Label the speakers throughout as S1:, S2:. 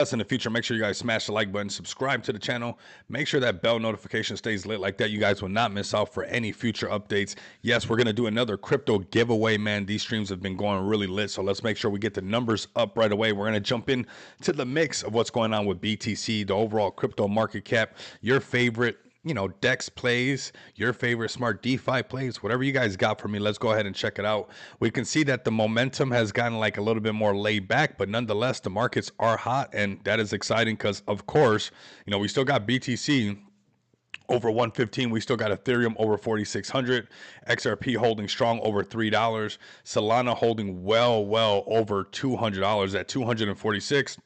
S1: us in the future, make sure you guys smash the like button, subscribe to the channel, make sure that bell notification stays lit like that. You guys will not miss out for any future updates. Yes, we're going to do another crypto giveaway, man. These streams have been going really lit, so let's make sure we get the numbers up right away. We're going to jump in to the mix of what's going on with BTC, the overall crypto market cap, your favorite DEX plays, your favorite smart DeFi plays, whatever you guys got for me. Let's go ahead and check it out. We can see that the momentum has gotten like a little bit more laid back, but nonetheless, the markets are hot, and that is exciting because, of course, we still got BTC over 115. We still got Ethereum over 4,600, XRP holding strong over $3, Solana holding well over $200 at 246,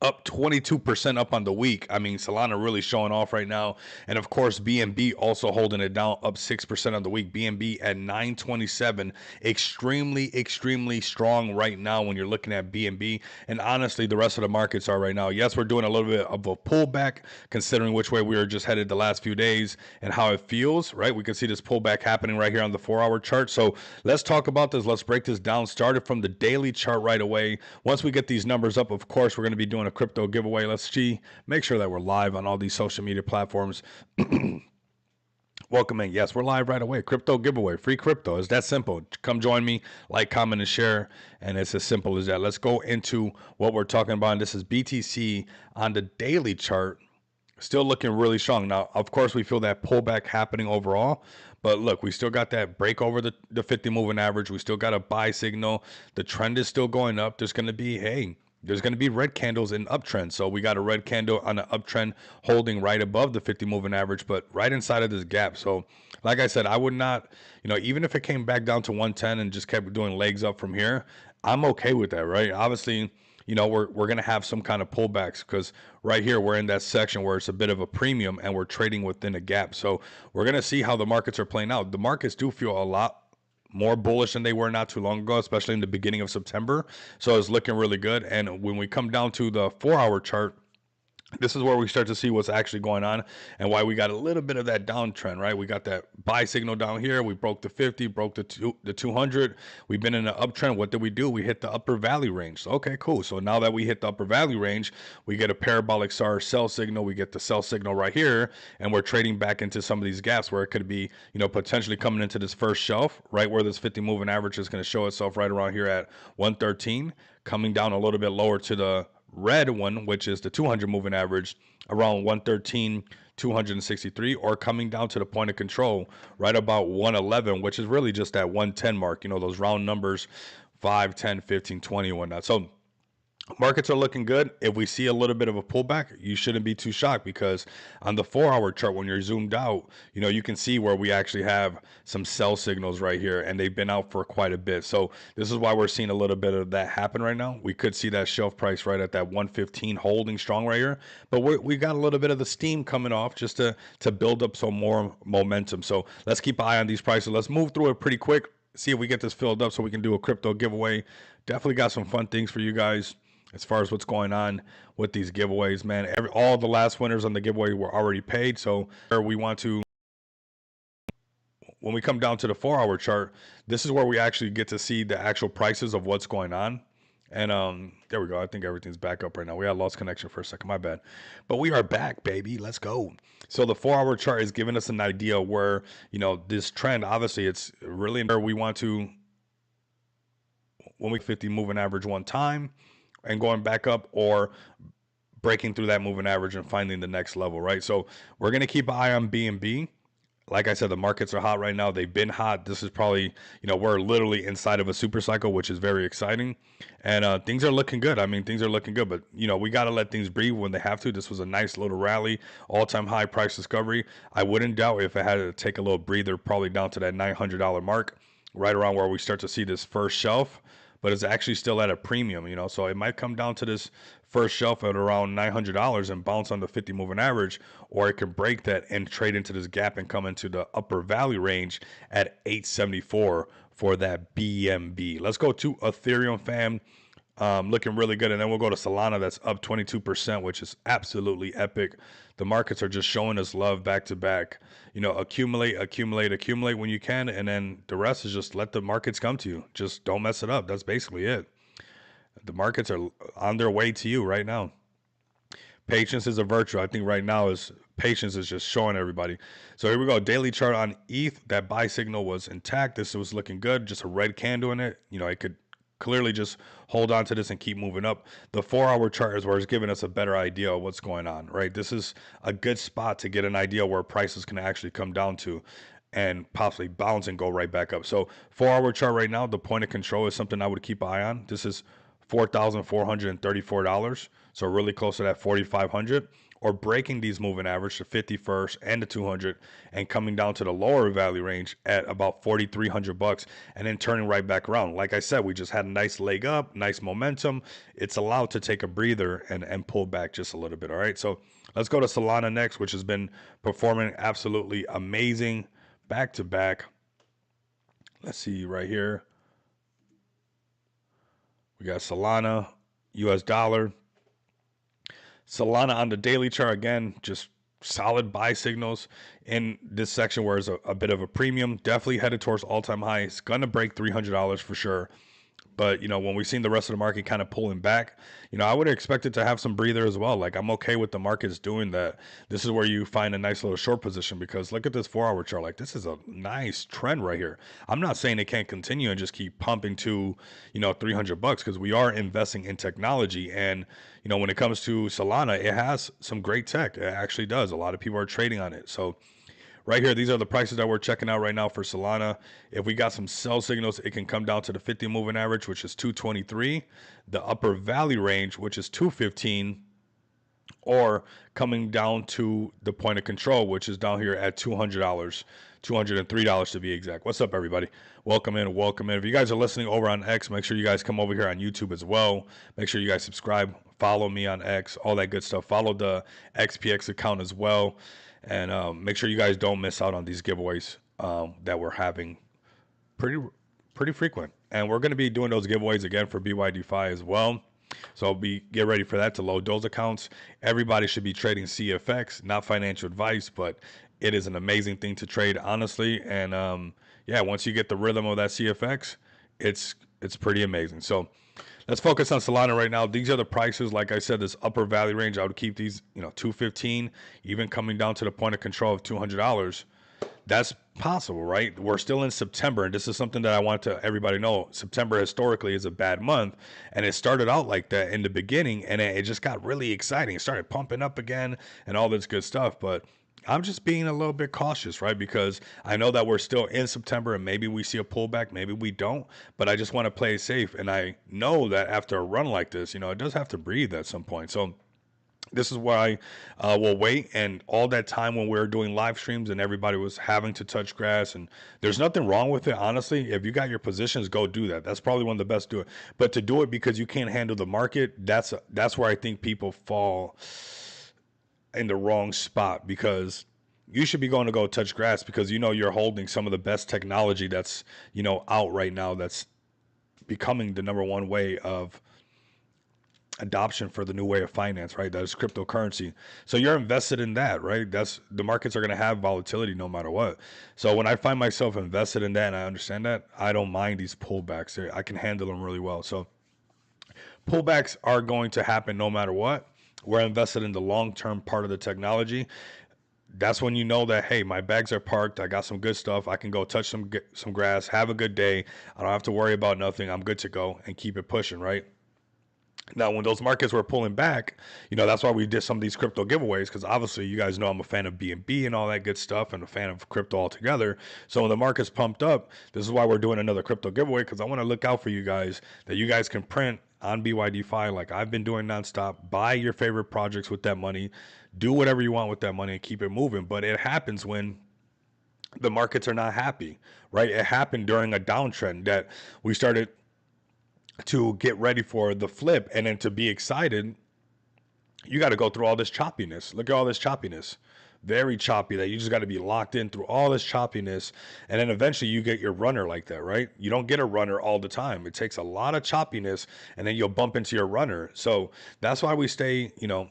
S1: up 22% up on the week. I mean, Solana really showing off right now. And of course, BNB also holding it down, up 6% on the week. BNB at 927, extremely strong right now when you're looking at BNB. And honestly, the rest of the markets are right now. Yes, we're doing a little bit of a pullback considering which way we were just headed the last few days and how it feels, right? We can see this pullback happening right here on the 4-hour chart. So let's talk about this. Let's break this down. Started from the daily chart right away. Once we get these numbers up, of course, we're going to be doing a crypto giveaway. Let's see, make sure that we're live on all these social media platforms. Welcome in. Yes, we're live right away. Crypto giveaway, free crypto. It's that simple. Come join me, like, comment, and share. And it's as simple as that. Let's go into what we're talking about. And this is BTC on the daily chart. Still looking really strong. Now, of course, we feel that pullback happening overall. But look, we still got that break over the 50 moving average. We still got a buy signal. The trend is still going up. There's going to be, there's going to be red candles in uptrend. So we got a red candle on an uptrend holding right above the 50 moving average, but right inside of this gap. So like I said, I would not, even if it came back down to 110 and just kept doing legs up from here, I'm okay with that, right? Obviously, we're going to have some kind of pullbacks because right here we're in that section where it's a bit of a premium and we're trading within a gap. So we're going to see how the markets are playing out. The markets do feel a lot more bullish than they were not too long ago, especially in the beginning of September. So it's looking really good. And when we come down to the 4-hour chart, this is where we start to see what's actually going on and why we got a little bit of that downtrend, right? We got that buy signal down here. We broke the 50, broke the 200. We've been in an uptrend. What did we do? We hit the upper value range. So, okay, cool. So now that we hit the upper value range, we get a parabolic SAR sell signal. We get the sell signal right here, and we're trading back into some of these gaps where it could be, potentially coming into this first shelf, right where this 50 moving average is going to show itself right around here at 113, coming down a little bit lower to the red one, which is the 200 moving average, around 113, 263, or coming down to the point of control right about 111, which is really just that 110 mark, those round numbers, 5, 10, 15, 20, and whatnot. So markets are looking good. If we see a little bit of a pullback, you shouldn't be too shocked because on the 4-hour chart, when you're zoomed out, you can see where we actually have some sell signals right here, and they've been out for quite a bit. So this is why we're seeing a little bit of that happen right now. We could see that shelf price right at that 115 holding strong right here, but we got a little bit of the steam coming off just to build up some more momentum. So let's keep an eye on these prices. Let's move through it pretty quick, see if we get this filled up so we can do a crypto giveaway. Definitely got some fun things for you guys as far as what's going on with these giveaways, man. All the last winners on the giveaway were already paid. So we want to, when we come down to the 4-hour chart, this is where we actually get to see the actual prices of what's going on. And there we go. I think everything's back up right now. We had lost connection for a second. My bad. But we are back, baby. Let's go. So the 4-hour chart is giving us an idea where, this trend, obviously, it's really where we want to, when we 50 moving average one time, and going back up or breaking through that moving average and finding the next level, right? So we're going to keep an eye on BNB. Like I said, the markets are hot right now. They've been hot. This is probably, we're literally inside of a super cycle, which is very exciting. And things are looking good. I mean, things are looking good, but, we got to let things breathe when they have to. This was a nice little rally, all-time high price discovery. I wouldn't doubt if it had to take a little breather, probably down to that $900 mark, right around where we start to see this first shelf. But it's actually still at a premium, so it might come down to this first shelf at around $900 and bounce on the 50 moving average, or it can break that and trade into this gap and come into the upper value range at 874 for that BNB. Let's go to Ethereum, fam. Looking really good. And then we'll go to Solana, that's up 22%, which is absolutely epic. The markets are just showing us love back to back. Accumulate when you can. And then the rest is just let the markets come to you. Just don't mess it up. That's basically it. The markets are on their way to you right now. Patience is a virtue. I think right now is patience is just showing everybody. So here we go. Daily chart on ETH. That buy signal was intact. This was looking good. Just a red candle in it. You know, it could clearly just hold on to this and keep moving up. The 4 hour chart is where it's giving us a better idea of what's going on, right? This is a good spot to get an idea where prices can actually come down to and possibly bounce and go right back up. So 4 hour chart right now, the point of control is something I would keep an eye on. This is $4,434. So really close to that 4,500, or breaking these moving average, the 51st and the 200, and coming down to the lower value range at about 4,300 bucks, and then turning right back around. Like I said, we just had a nice leg up, nice momentum. It's allowed to take a breather and pull back just a little bit. All right, so let's go to Solana next, which has been performing absolutely amazing back to back. Let's see right here. We got Solana, US dollar. Solana on the daily chart, again, just solid buy signals in this section where it's a bit of a premium. Definitely headed towards all-time high. It's going to break $300 for sure. But, you know, when we've seen the rest of the market kind of pulling back, you know, I would expect it to have some breather as well. Like, I'm okay with the markets doing that. This is where you find a nice little short position, because look at this 4 hour chart. Like, this is a nice trend right here. I'm not saying it can't continue and just keep pumping to, you know, 300 bucks, because we are investing in technology. And, you know, when it comes to Solana, it has some great tech. It actually does. A lot of people are trading on it. So, right here, these are the prices that we're checking out right now for Solana. If we got some sell signals, it can come down to the 50 moving average, which is 223, the upper value range, which is 215, or coming down to the point of control, which is down here at $200, $203 to be exact. What's up, everybody? Welcome in, welcome in. If you guys are listening over on X, make sure you guys come over here on YouTube as well. Make sure you guys subscribe, follow me on X, all that good stuff. Follow the XPX account as well. And make sure you guys don't miss out on these giveaways that we're having pretty frequent. And we're going to be doing those giveaways again for BYDFi as well. So get ready for that to load those accounts. Everybody should be trading CFX, not financial advice, but it is an amazing thing to trade, honestly. And yeah, once you get the rhythm of that CFX, it's pretty amazing. So let's focus on Solana right now. These are the prices. Like I said, this upper value range, I would keep these, you know, 215, even coming down to the point of control of $200. That's possible, right? We're still in September, and this is something that I want to everybody know. September historically is a bad month, and it started out like that in the beginning, and it just got really exciting. It started pumping up again and all this good stuff, but I'm just being a little bit cautious, right? Because I know that we're still in September and maybe we see a pullback, maybe we don't, but I just want to play it safe. And I know that after a run like this, you know, it does have to breathe at some point. So this is why we'll wait. And all that time when we were doing live streams and everybody was having to touch grass, and there's nothing wrong with it, honestly. If you got your positions, go do that. That's probably one of the best do it. But to do it because you can't handle the market, that's where I think people fall in the wrong spot, because you should be going to go touch grass because you know you're holding some of the best technology that's, you know, out right now, that's becoming the number one way of adoption for the new way of finance, right? That is cryptocurrency. So you're invested in that, right? That's the markets are going to have volatility no matter what. So when I find myself invested in that and I understand that, I don't mind these pullbacks. I can handle them really well. So pullbacks are going to happen no matter what. We're invested in the long-term part of the technology. That's when you know that, hey, my bags are parked. I got some good stuff. I can go touch some grass, have a good day. I don't have to worry about nothing. I'm good to go and keep it pushing, right? Now, when those markets were pulling back, you know, that's why we did some of these crypto giveaways, because obviously you guys know I'm a fan of BNB and all that good stuff and a fan of crypto altogether. So when the market's pumped up, this is why we're doing another crypto giveaway, because I want to look out for you guys, that you guys can print on BYDFi like I've been doing nonstop. Buy your favorite projects with that money. Do whatever you want with that money and keep it moving. But it happens when the markets are not happy, right? It happened during a downtrend that we started to get ready for the flip, and then to be excited, you got to go through all this choppiness. Look at all this choppiness. Very choppy, that you just got to be locked in through all this choppiness. And then eventually you get your runner like that, right? You don't get a runner all the time. It takes a lot of choppiness, and then you'll bump into your runner. So that's why we stay, you know,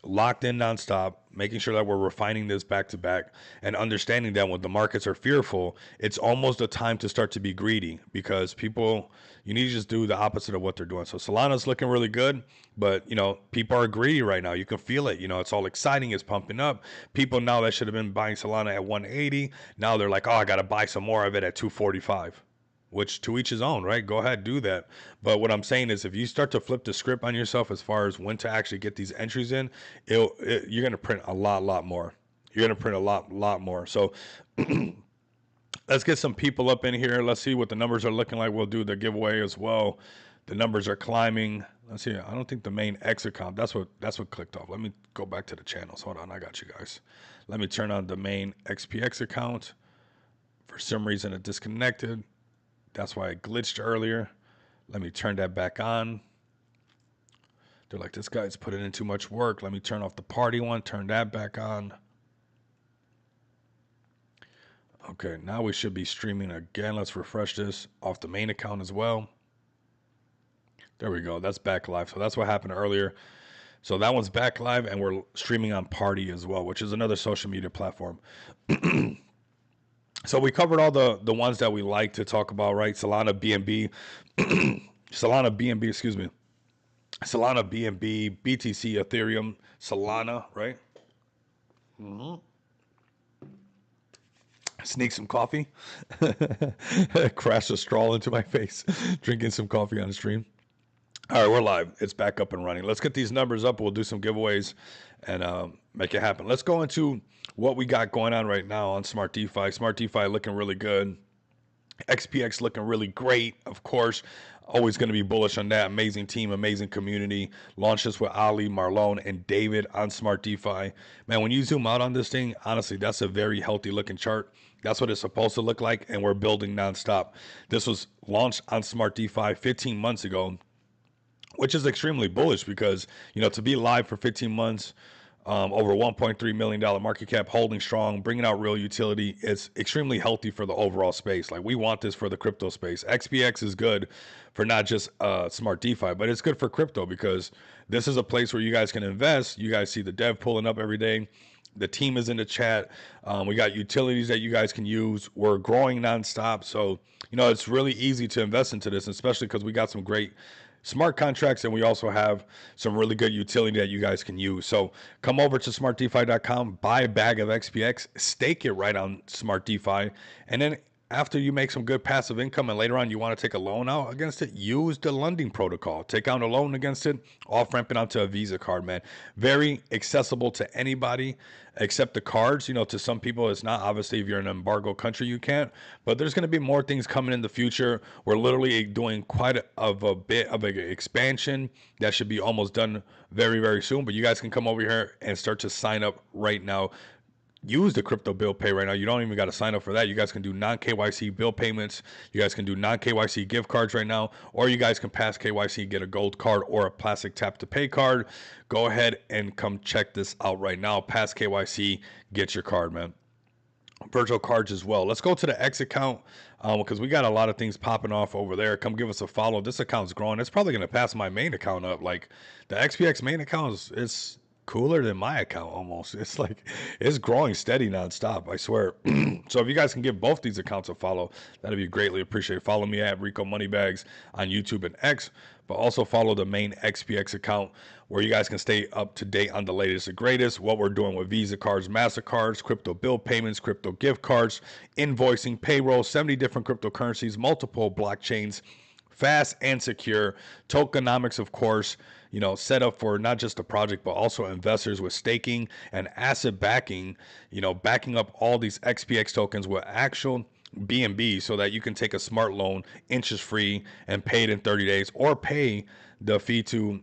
S1: locked in nonstop, making sure that we're refining this back to back and understanding that when the markets are fearful, it's almost a time to start to be greedy because people, you need to just do the opposite of what they're doing. So Solana's looking really good, but people are greedy right now. You can feel it. It's all exciting. It's pumping up. People now that should have been buying Solana at 180, now they're like, oh, I got to buy some more of it at 245. Which to each his own, right? Go ahead, do that. But what I'm saying is, if you start to flip the script on yourself as far as when to actually get these entries in, you're gonna print a lot more. You're gonna print a lot more. So let's get some people up in here. Let's see what the numbers are looking like. We'll do the giveaway as well. The numbers are climbing. Let's see. I don't think the main X account. That's what clicked off. Let me go back to the channels. Hold on, I got you guys. Let me turn on the main XPX account. For some reason, it disconnected. That's why it glitched earlier. Let me turn that back on. They're like, this guy's putting in too much work. Let me turn off the party one, turn that back on. Okay, now we should be streaming again. Let's refresh this off the main account as well. There we go. That's back live. So that's what happened earlier. So that one's back live, and we're streaming on Party as well, which is another social media platform. So we covered all the ones that we like to talk about, right? Solana, BNB, Solana, BNB, excuse me. Solana, BNB, BTC, Ethereum, Solana, right? Sneak some coffee. Crash a straw into my face. Drinking some coffee on the stream. All right, we're live. It's back up and running. Let's get these numbers up. We'll do some giveaways and make it happen. Let's go into what we got going on right now on Smart DeFi. Smart DeFi looking really good. XPX looking really great. Of course, always going to be bullish on that. Amazing team, amazing community. Launched this with Ali, Marlon, and David on Smart DeFi. Man, when you zoom out on this thing, honestly, that's a very healthy looking chart. That's what it's supposed to look like, and we're building nonstop. This was launched on Smart DeFi 15 months ago, which is extremely bullish because, to be live for 15 months, over $1.3 million market cap, holding strong, bringing out real utility, is extremely healthy for the overall space. Like, we want this for the crypto space. XPX is good for not just Smart DeFi, but it's good for crypto because this is a place where you guys can invest. You guys see the dev pulling up every day. The team is in the chat. We got utilities that you guys can use. We're growing nonstop. So, it's really easy to invest into this, especially because we got some great smart contracts, and we also have some really good utility that you guys can use. So come over to smartdefi.com, buy a bag of XPX, stake it right on Smart DeFi, and then after you make some good passive income and later on you want to take a loan out against it, use the lending protocol. Take out a loan against it, off-ramp it onto a Visa card, man. Very accessible to anybody except the cards. To some people it's not. Obviously, if you're in an embargo country, you can't. But there's going to be more things coming in the future. We're literally doing quite a bit of an expansion that should be almost done very, very soon. But you guys can come over here and start to sign up right now. Use the crypto bill pay right now. You don't even got to sign up for that. You guys can do non-KYC bill payments. You guys can do non-KYC gift cards right now, or you guys can pass KYC, get a gold card or a plastic tap to pay card. Go ahead and come check this out right now. Pass KYC, get your card, man. Virtual cards as well. Let's go to the X account because we got a lot of things popping off over there. Come give us a follow. This account's growing. It's probably going to pass my main account up. Like, the XPX main account is cooler than my account almost. It's like, it's growing steady nonstop, I swear. So if you guys can give both these accounts a follow, that'd be greatly appreciated. Follow me at Rico Moneybags on YouTube and X, but also follow the main XPX account where you guys can stay up to date on the latest and greatest, what we're doing with Visa cards, MasterCards, crypto bill payments, crypto gift cards, invoicing, payroll, 70 different cryptocurrencies, multiple blockchains, fast and secure, tokenomics, of course, set up for not just a project, but also investors with staking and asset backing, backing up all these XPX tokens with actual BNB so that you can take a smart loan, interest free, and pay it in 30 days or pay the fee to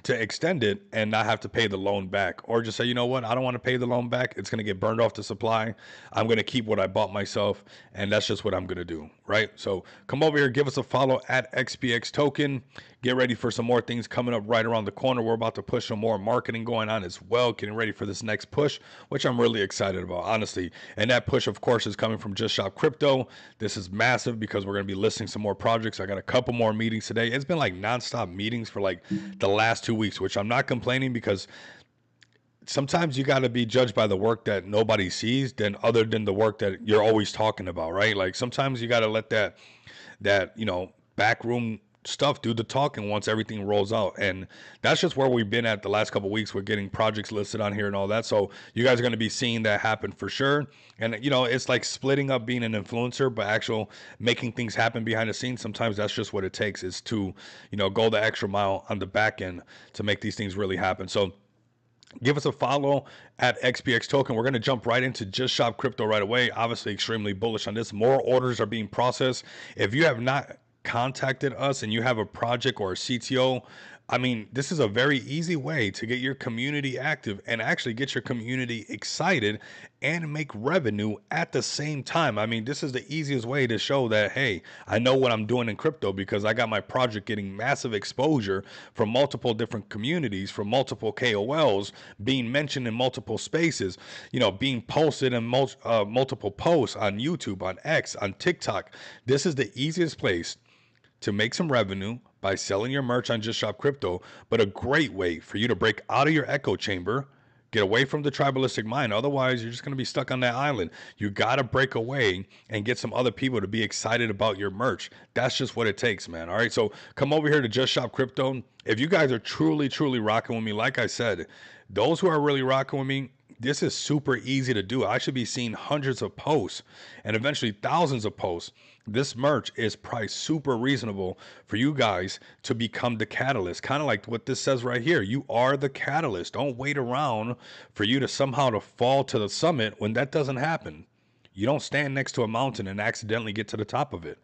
S1: extend it and not have to pay the loan back, or just say, you know what, I don't want to pay the loan back. It's going to get burned off the supply. I'm going to keep what I bought myself, and that's just what I'm going to do. right? So come over here, give us a follow at XPX Token. Get ready for some more things coming up right around the corner. We're about to push some more marketing going on as well, getting ready for this next push, which I'm really excited about, honestly. And that push, of course, is coming from Just Shop Crypto. This is massive because we're going to be listing some more projects. I got a couple more meetings today. It's been like nonstop meetings for like the last 2 weeks, which I'm not complaining because sometimes you got to be judged by the work that nobody sees than other than the work that you're always talking about, right? Like sometimes you got to let that backroom stuff do the talking once everything rolls out. And that's just where we've been at the last couple of weeks. We're getting projects listed on here and all that, so you guys are going to be seeing that happen for sure. And it's like splitting up being an influencer but actual making things happen behind the scenes. Sometimes that's just what it takes, is to go the extra mile on the back end to make these things really happen. So give us a follow at XPX Token. We're going to jump right into Just Shop Crypto right away. Obviously, extremely bullish on this. More orders are being processed. If you have not contacted us and you have a project or a CTO, I mean, this is a very easy way to get your community active and actually get your community excited and make revenue at the same time. I mean, this is the easiest way to show that, hey, I know what I'm doing in crypto because I got my project getting massive exposure from multiple different communities, from multiple KOLs, being mentioned in multiple spaces, being posted in multiple posts on YouTube, on X, on TikTok. This is the easiest place to make some revenue by selling your merch on Just Shop Crypto, but a great way for you to break out of your echo chamber, get away from the tribalistic mind. Otherwise, you're just going to be stuck on that island. You got to break away and get some other people to be excited about your merch. That's just what it takes, man. All right, so come over here to Just Shop Crypto. If you guys are truly, truly rocking with me, like I said, those who are really rocking with me, this is super easy to do. I should be seeing hundreds of posts and eventually thousands of posts. This merch is priced super reasonable for you guys to become the catalyst. Kind of like what this says right here. You are the catalyst. Don't wait around for you to somehow to fall to the summit when that doesn't happen. You don't stand next to a mountain and accidentally get to the top of it.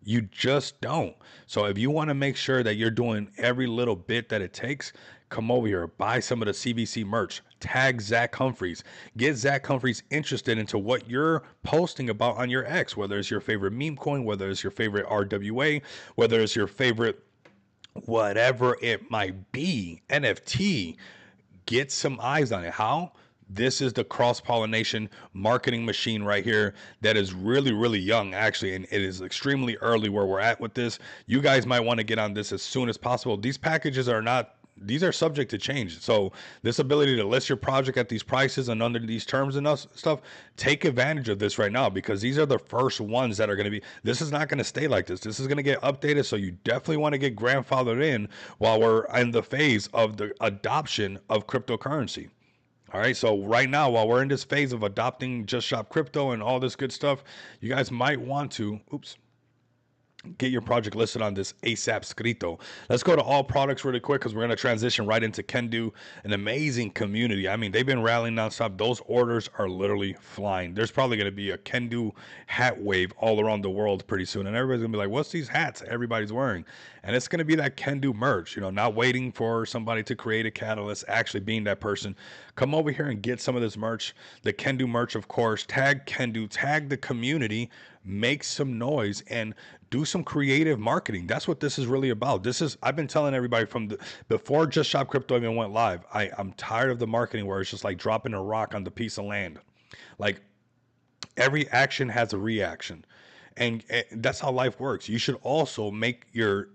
S1: You just don't. So if you want to make sure that you're doing every little bit that it takes, come over here, buy some of the CBC merch, tag Zach Humphreys, get Zach Humphreys interested into what you're posting about on your X, whether it's your favorite meme coin, whether it's your favorite RWA, whether it's your favorite whatever it might be, NFT. Get some eyes on it. How? This is the cross-pollination marketing machine right here that is really, really young, actually, and it is extremely early where we're at with this. You guys might want to get on this as soon as possible. These packages are not, these are subject to change. So this ability to list your project at these prices and under these terms and stuff, take advantage of this right now, because these are the first ones that are going to be, this is not going to stay like this. This is going to get updated. So you definitely want to get grandfathered in while we're in the phase of the adoption of cryptocurrency. All right, so right now, while we're in this phase of adopting Just Shop Crypto and all this good stuff, you guys might want to, get your project listed on this ASAP Scrito. Let's go to all products really quick because we're going to transition right into Kendu, an amazing community. I mean, they've been rallying nonstop. Those orders are literally flying. There's probably going to be a Kendu hat wave all around the world pretty soon. And everybody's going to be like, what's these hats everybody's wearing? And it's going to be that Kendu merch, not waiting for somebody to create a catalyst, actually being that person. Come over here and get some of this merch. The Kendu merch, of course. Tag Kendu, tag the community, make some noise, and do some creative marketing. That's what this is really about. I've been telling everybody from before Just Shop Crypto even went live, I'm tired of the marketing where it's just like dropping a rock on the piece of land. Like, every action has a reaction. And that's how life works. You should also make your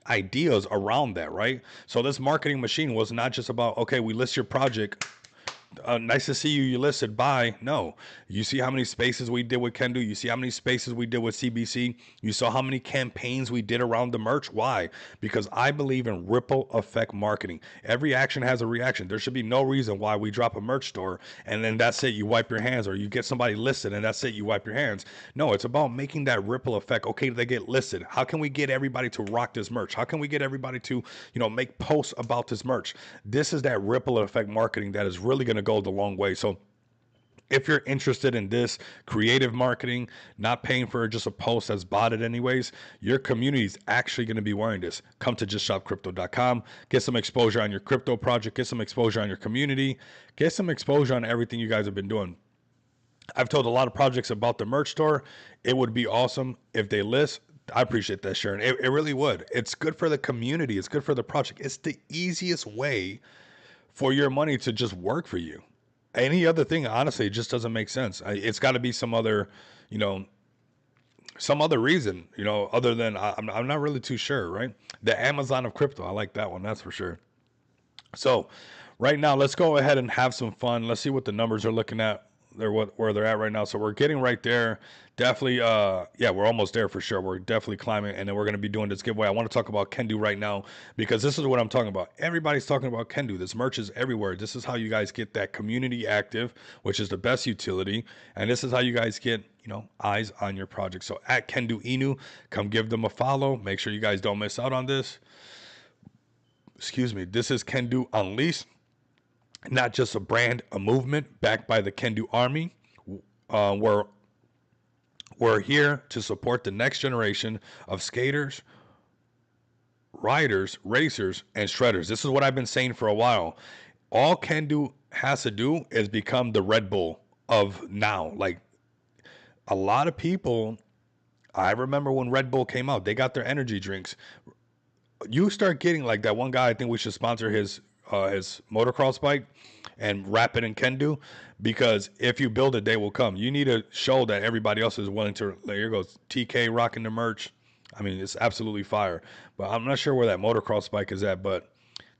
S1: ideas around that, right? So this marketing machine was not just about, okay, we list your project, nice to see you, you listed, bye. No, you see how many spaces we did with Kendu, you see how many spaces we did with CBC, you saw how many campaigns we did around the merch. Why? Because I believe in ripple effect marketing. Every action has a reaction. There should be no reason why we drop a merch store and then that's it, you wipe your hands, or you get somebody listed and that's it, you wipe your hands. No, it's about making that ripple effect. Okay, they get listed, how can we get everybody to rock this merch? How can we get everybody to make posts about this merch? This is that ripple effect marketing that is really going to go the long way. So if you're interested in this creative marketing, not paying for just a post that's botted anyways, your community is actually going to be wearing this. Come to justshopcrypto.com, get some exposure on your crypto project, get some exposure on your community, get some exposure on everything you guys have been doing. I've told a lot of projects about the merch store. It would be awesome if they list. I appreciate that, Sharon. It really would. It's good for the community. It's good for the project. It's the easiest way for your money to just work for you. Any other thing, honestly, it just doesn't make sense. It's got to be some other, you know, some other reason, other than I'm not really too sure, right? The Amazon of crypto. I like that one. That's for sure. So right now, let's go ahead and have some fun. Let's see what the numbers are looking at. Where they're at right now. So we're getting right there. Definitely, yeah, we're almost there for sure. We're definitely climbing, and then we're gonna be doing this giveaway. I want to talk about Kendu right now because this is what I'm talking about. Everybody's talking about Kendu. This merch is everywhere. This is how you guys get that community active, which is the best utility, and this is how you guys get eyes on your project. So at Kendu Inu, come give them a follow. Make sure you guys don't miss out on this. Excuse me. This is Kendu Unleashed. Not just a brand, a movement backed by the Kendu Army. We're here to support the next generation of skaters, riders, racers, and shredders. This is what I've been saying for a while. All Kendu has to do is become the Red Bull of now. Like a lot of people, I remember when Red Bull came out, they got their energy drinks. You start getting like that one guy. I think we should sponsor his motocross bike and wrap it in Kendu, because if you build it, they will come. You need to show that everybody else is willing to. Like, here goes TK rocking the merch. I mean, it's absolutely fire. But I'm not sure where that motocross bike is at. But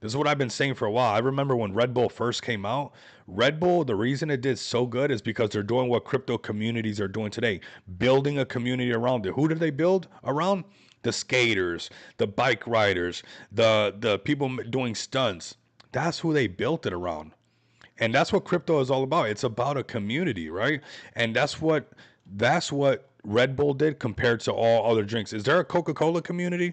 S1: this is what I've been saying for a while. I remember when Red Bull first came out. Red Bull, the reason it did so good is because they're doing what crypto communities are doing today, building a community around it. Who did they build around? The skaters, the bike riders, the people doing stunts. That's who they built it around. And that's what crypto is all about. It's about a community, right? And that's what Red Bull did compared to all other drinks. Is there a Coca-Cola community?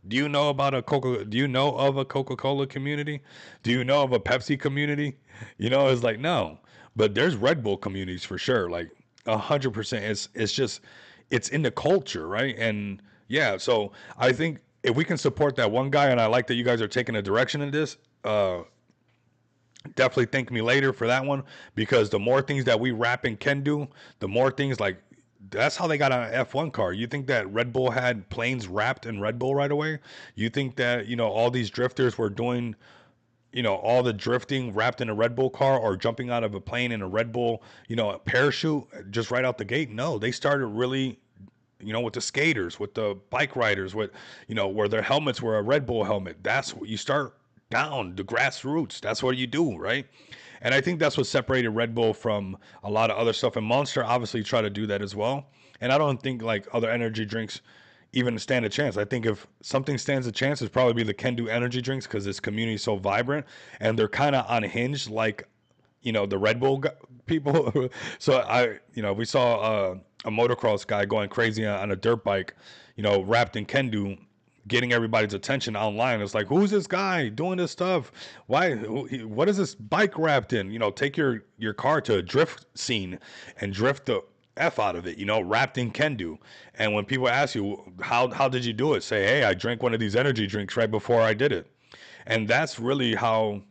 S1: Do you know of a Coca-Cola community? Do you know of a Pepsi community? It's like no. But there's Red Bull communities for sure. Like 100%. It's just it's in the culture, right? And yeah, so I think if we can support that one guy, and I like that you guys are taking a direction in this, definitely thank me later for that one, because the more things that we wrap and can do, the more things like that's how they got an F1 car. You think that Red Bull had planes wrapped in Red Bull right away? You think that, all these drifters were doing, all the drifting wrapped in a Red Bull car, or jumping out of a plane in a Red Bull, a parachute just right out the gate? No, they started really, with the skaters, with the bike riders, with, where their helmets were a Red Bull helmet. That's what you start down the grassroots. That's what you do, right? And I think that's what separated Red Bull from a lot of other stuff. And Monster obviously try to do that as well. And I don't think like other energy drinks even stand a chance. I think if something stands a chance, it's probably be the Kendu energy drinks, because this community is so vibrant and they're kind of unhinged, like the Red Bull people. So we saw a motocross guy going crazy on a dirt bike, wrapped in Kendu, getting everybody's attention online. It's like, who's this guy doing this stuff? Why? What is this bike wrapped in? Take your car to a drift scene and drift the F out of it, wrapped in Kendu. And when people ask you, how did you do it? Say, hey, I drank one of these energy drinks right before I did it. And that's really how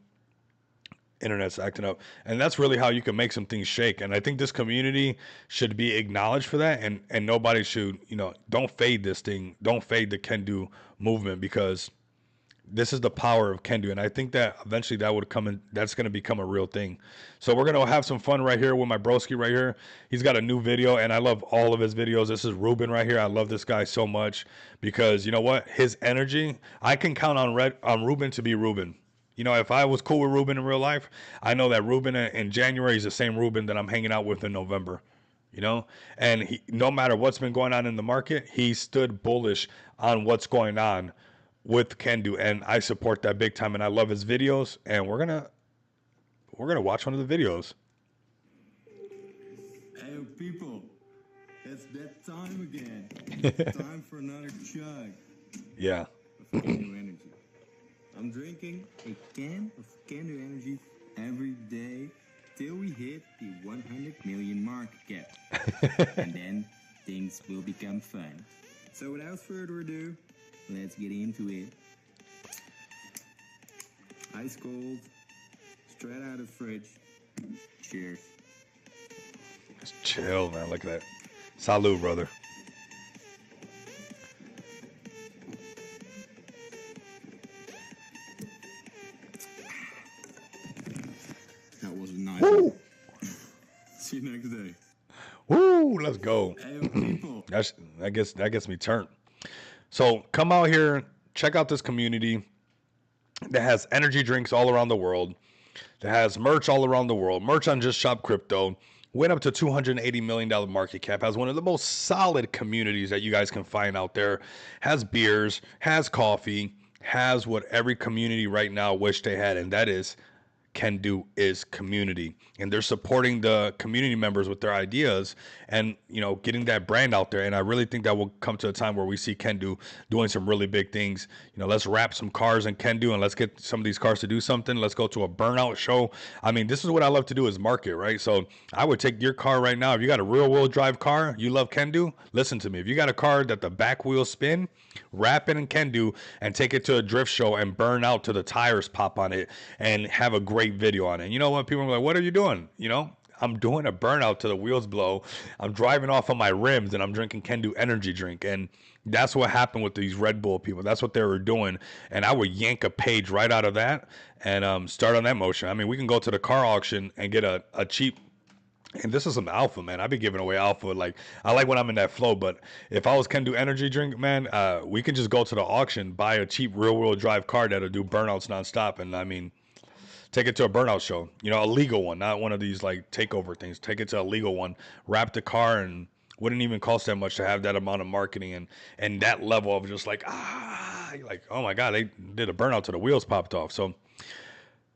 S1: internet's acting up, and that's really how you can make some things shake. And I think this community should be acknowledged for that, and nobody should, don't fade this thing, don't fade the Kendu movement, because this is the power of Kendu. And I think that eventually that would come in, that's going to become a real thing. So we're going to have some fun right here with my broski right here. He's got a new video, and I love all of his videos. This is Ruben right here. I love this guy so much, because you know what, his energy, I can count on Ruben to be Ruben. If I was cool with Ruben in real life, I know that Ruben in January is the same Ruben that I'm hanging out with in November. And no matter what's been going on in the market, he stood bullish on what's going on with Kendu, and I support that big time. And I love his videos, and we're gonna watch one of the videos.
S2: Hey people, it's that time again. Time for another chug.
S1: Yeah.
S2: Of Kendu Energy. I'm drinking a can of Kendu Energy every day till we hit the 100 million mark cap. And then things will become fun. So without further ado, let's get into it. Ice cold, straight out of the fridge. Cheers.
S1: Chill, man. Look at that. Salud, brother.
S2: That was nice.
S1: Woo!
S2: See you next day.
S1: Woo! Let's go.
S2: Hey, people.
S1: That gets me turned. So come out here, check out this community that has energy drinks all around the world, that has merch all around the world. Merch on Just Shop Crypto went up to $280 million market cap, has one of the most solid communities that you guys can find out there, has beers, has coffee, has what every community right now wish they had, and that is Can Do is community. And they're supporting the community members with their ideas and, you know, getting that brand out there. And I really think that will come to a time where we see Can Do doing some really big things. You know, let's wrap some cars in Can Do and let's get some of these cars to do something. Let's go to a burnout show. I mean, this is what I love to do is market, right? So I would take your car right now. If you got a rear wheel drive car, you love Can Do, listen to me. If you got a car that the back wheels spin, wrap it in Can Do and take it to a drift show and burn out till the tires pop on it and have a great video on it. And you know what? People are like, what are you doing? You know, I'm doing a burnout till the wheels blow. I'm driving off on my rims and I'm drinking Can Do energy drink. And that's what happened with these Red Bull people. That's what they were doing. And I would yank a page right out of that and start on that motion. I mean, we can go to the car auction and get a cheap. And this is some alpha, man. I be giving away alpha. Like, I like when I'm in that flow. But if I was Can Do energy drink, man, we can just go to the auction, buy a cheap real-world drive car that'll do burnouts nonstop. And I mean, take it to a burnout show. You know, a legal one, not one of these like takeover things. Take it to a legal one. Wrap the car and wouldn't even cost that much to have that amount of marketing and that level of just like like, oh my God, they did a burnout till the wheels popped off. So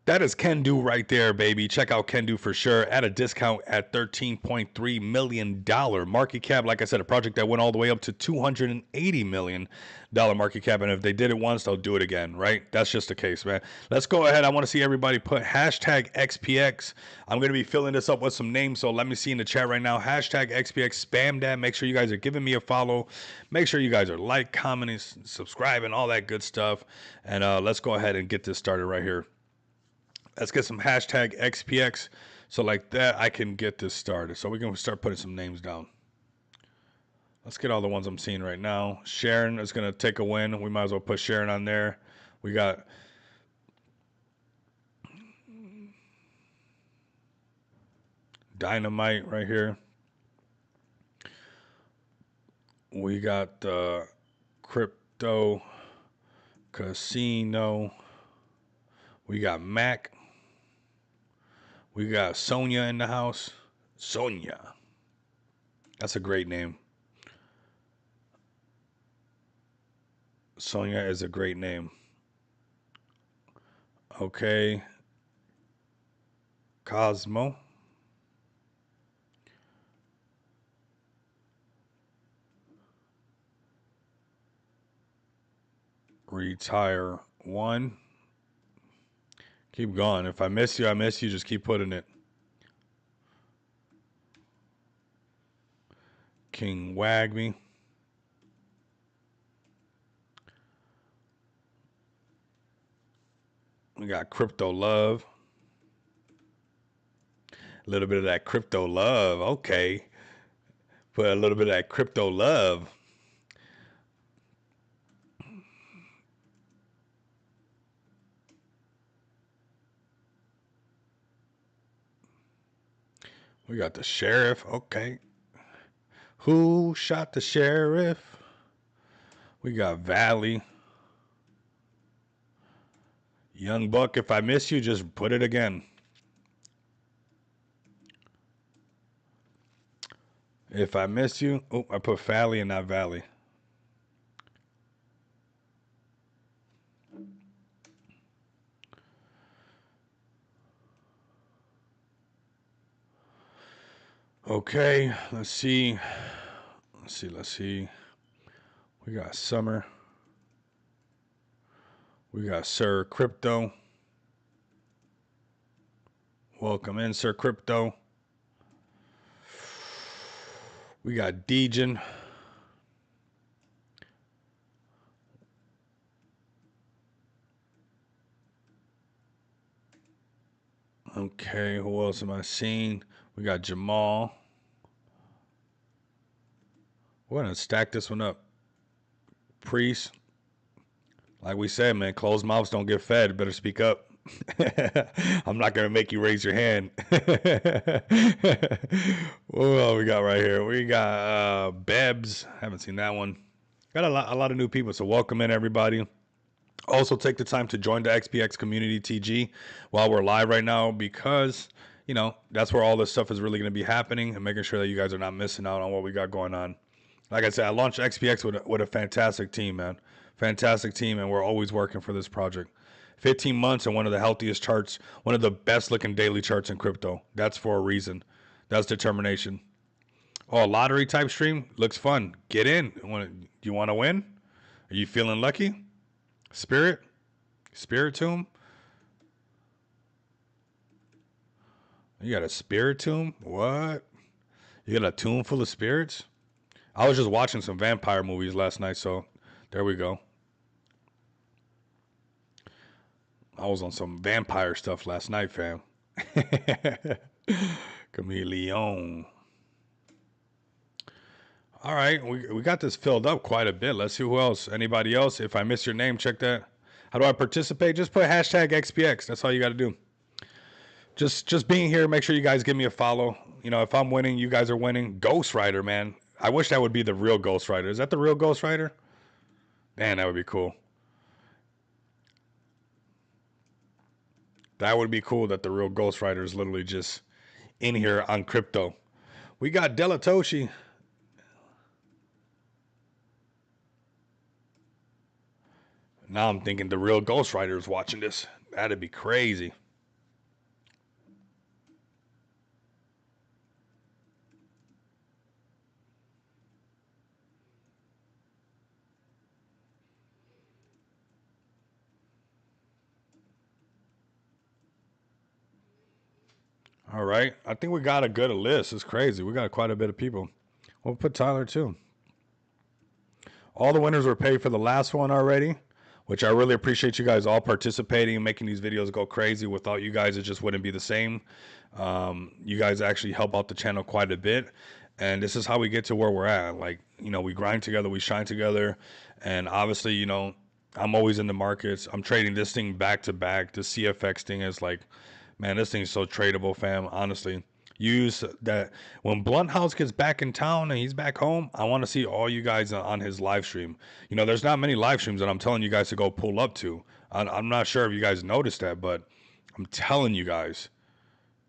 S1: that is Can Do right there, baby. Check out Can Do for sure at a discount at $13.3 million market cap. Like I said, a project that went all the way up to $280 million market cap. And if they did it once, they'll do it again, right? That's just the case, man. Let's go ahead. I want to see everybody put hashtag XPX. I'm going to be filling this up with some names. So let me see in the chat right now. Hashtag XPX. Spam that. Make sure you guys are giving me a follow. Make sure you guys are like, commenting, subscribing, all that good stuff. And let's go ahead and get this started right here. Let's get some hashtag XPX. So like that, I can get this started. So we can start putting some names down. Let's get all the ones I'm seeing right now. Sharon is going to take a win. We might as well put Sharon on there. We got Dynamite right here. We got Crypto Casino. We got Mac. We got Sonia in the house. Sonia. That's a great name. Sonia is a great name. Okay. Cosmo. Retire 1. Keep going. If I miss you, I miss you. Just keep putting it. King Wagme. We got Crypto Love. A little bit of that Crypto Love. Okay. Put a little bit of that Crypto Love. We got the sheriff. Okay. Who shot the sheriff? We got Valley. Young Buck, if I miss you, just put it again. If I miss you, oh, I put Valley and not Valley. Okay, let's see. Let's see. We got Summer. We got Sir Crypto. Welcome in, Sir Crypto. We got Dejan. Okay, who else am I seeing? We got Jamal. We're gonna stack this one up. Priest, like we said, man, closed mouths don't get fed. Better speak up. I'm not gonna make you raise your hand. What we got right here? We got Bebs. Haven't seen that one. Got a lot of new people. So welcome in everybody. Also take the time to join the XPX community TG while we're live right now, because you know that's where all this stuff is really going to be happening, and making sure that you guys are not missing out on what we got going on. Like I said, I launched XPX with a fantastic team, man. Fantastic team, and we're always working for this project. 15 months and one of the healthiest charts, one of the best looking daily charts in crypto. That's for a reason. That's determination. Oh, a lottery type stream looks fun. Get in. Do you want to win? Are you feeling lucky? Spirit tomb. You got a spirit tomb? What? You got a tomb full of spirits? I was just watching some vampire movies last night, so there we go. I was on some vampire stuff last night, fam. Chameleon. All right, we got this filled up quite a bit. Let's see who else. Anybody else? If I miss your name, check that. How do I participate? Just put hashtag XPX. That's all you got to do. Just being here, make sure you guys give me a follow. You know, if I'm winning, you guys are winning. Ghost Rider, man. I wish that would be the real Ghost Rider. Is that the real Ghost Rider? Man, that would be cool. That would be cool that the real Ghost Rider is literally just in here on crypto. We got Delatoshi. Now I'm thinking the real Ghost Rider is watching this. That'd be crazy. All right. I think we got a good list. It's crazy. We got quite a bit of people. We'll put Tyler too. All the winners were paid for the last one already, which I really appreciate you guys all participating and making these videos go crazy. Without you guys, it just wouldn't be the same. You guys actually help out the channel quite a bit. And this is how we get to where we're at. Like, you know, we grind together, we shine together. And obviously, you know, I'm always in the markets. I'm trading this thing back to back. The CFX thing is like, man, this thing is so tradable, fam. Honestly, use that when Blunthouse gets back in town and he's back home. I want to see all you guys on his live stream. You know, there's not many live streams that I'm telling you guys to go pull up to. I'm not sure if you guys noticed that, but I'm telling you guys,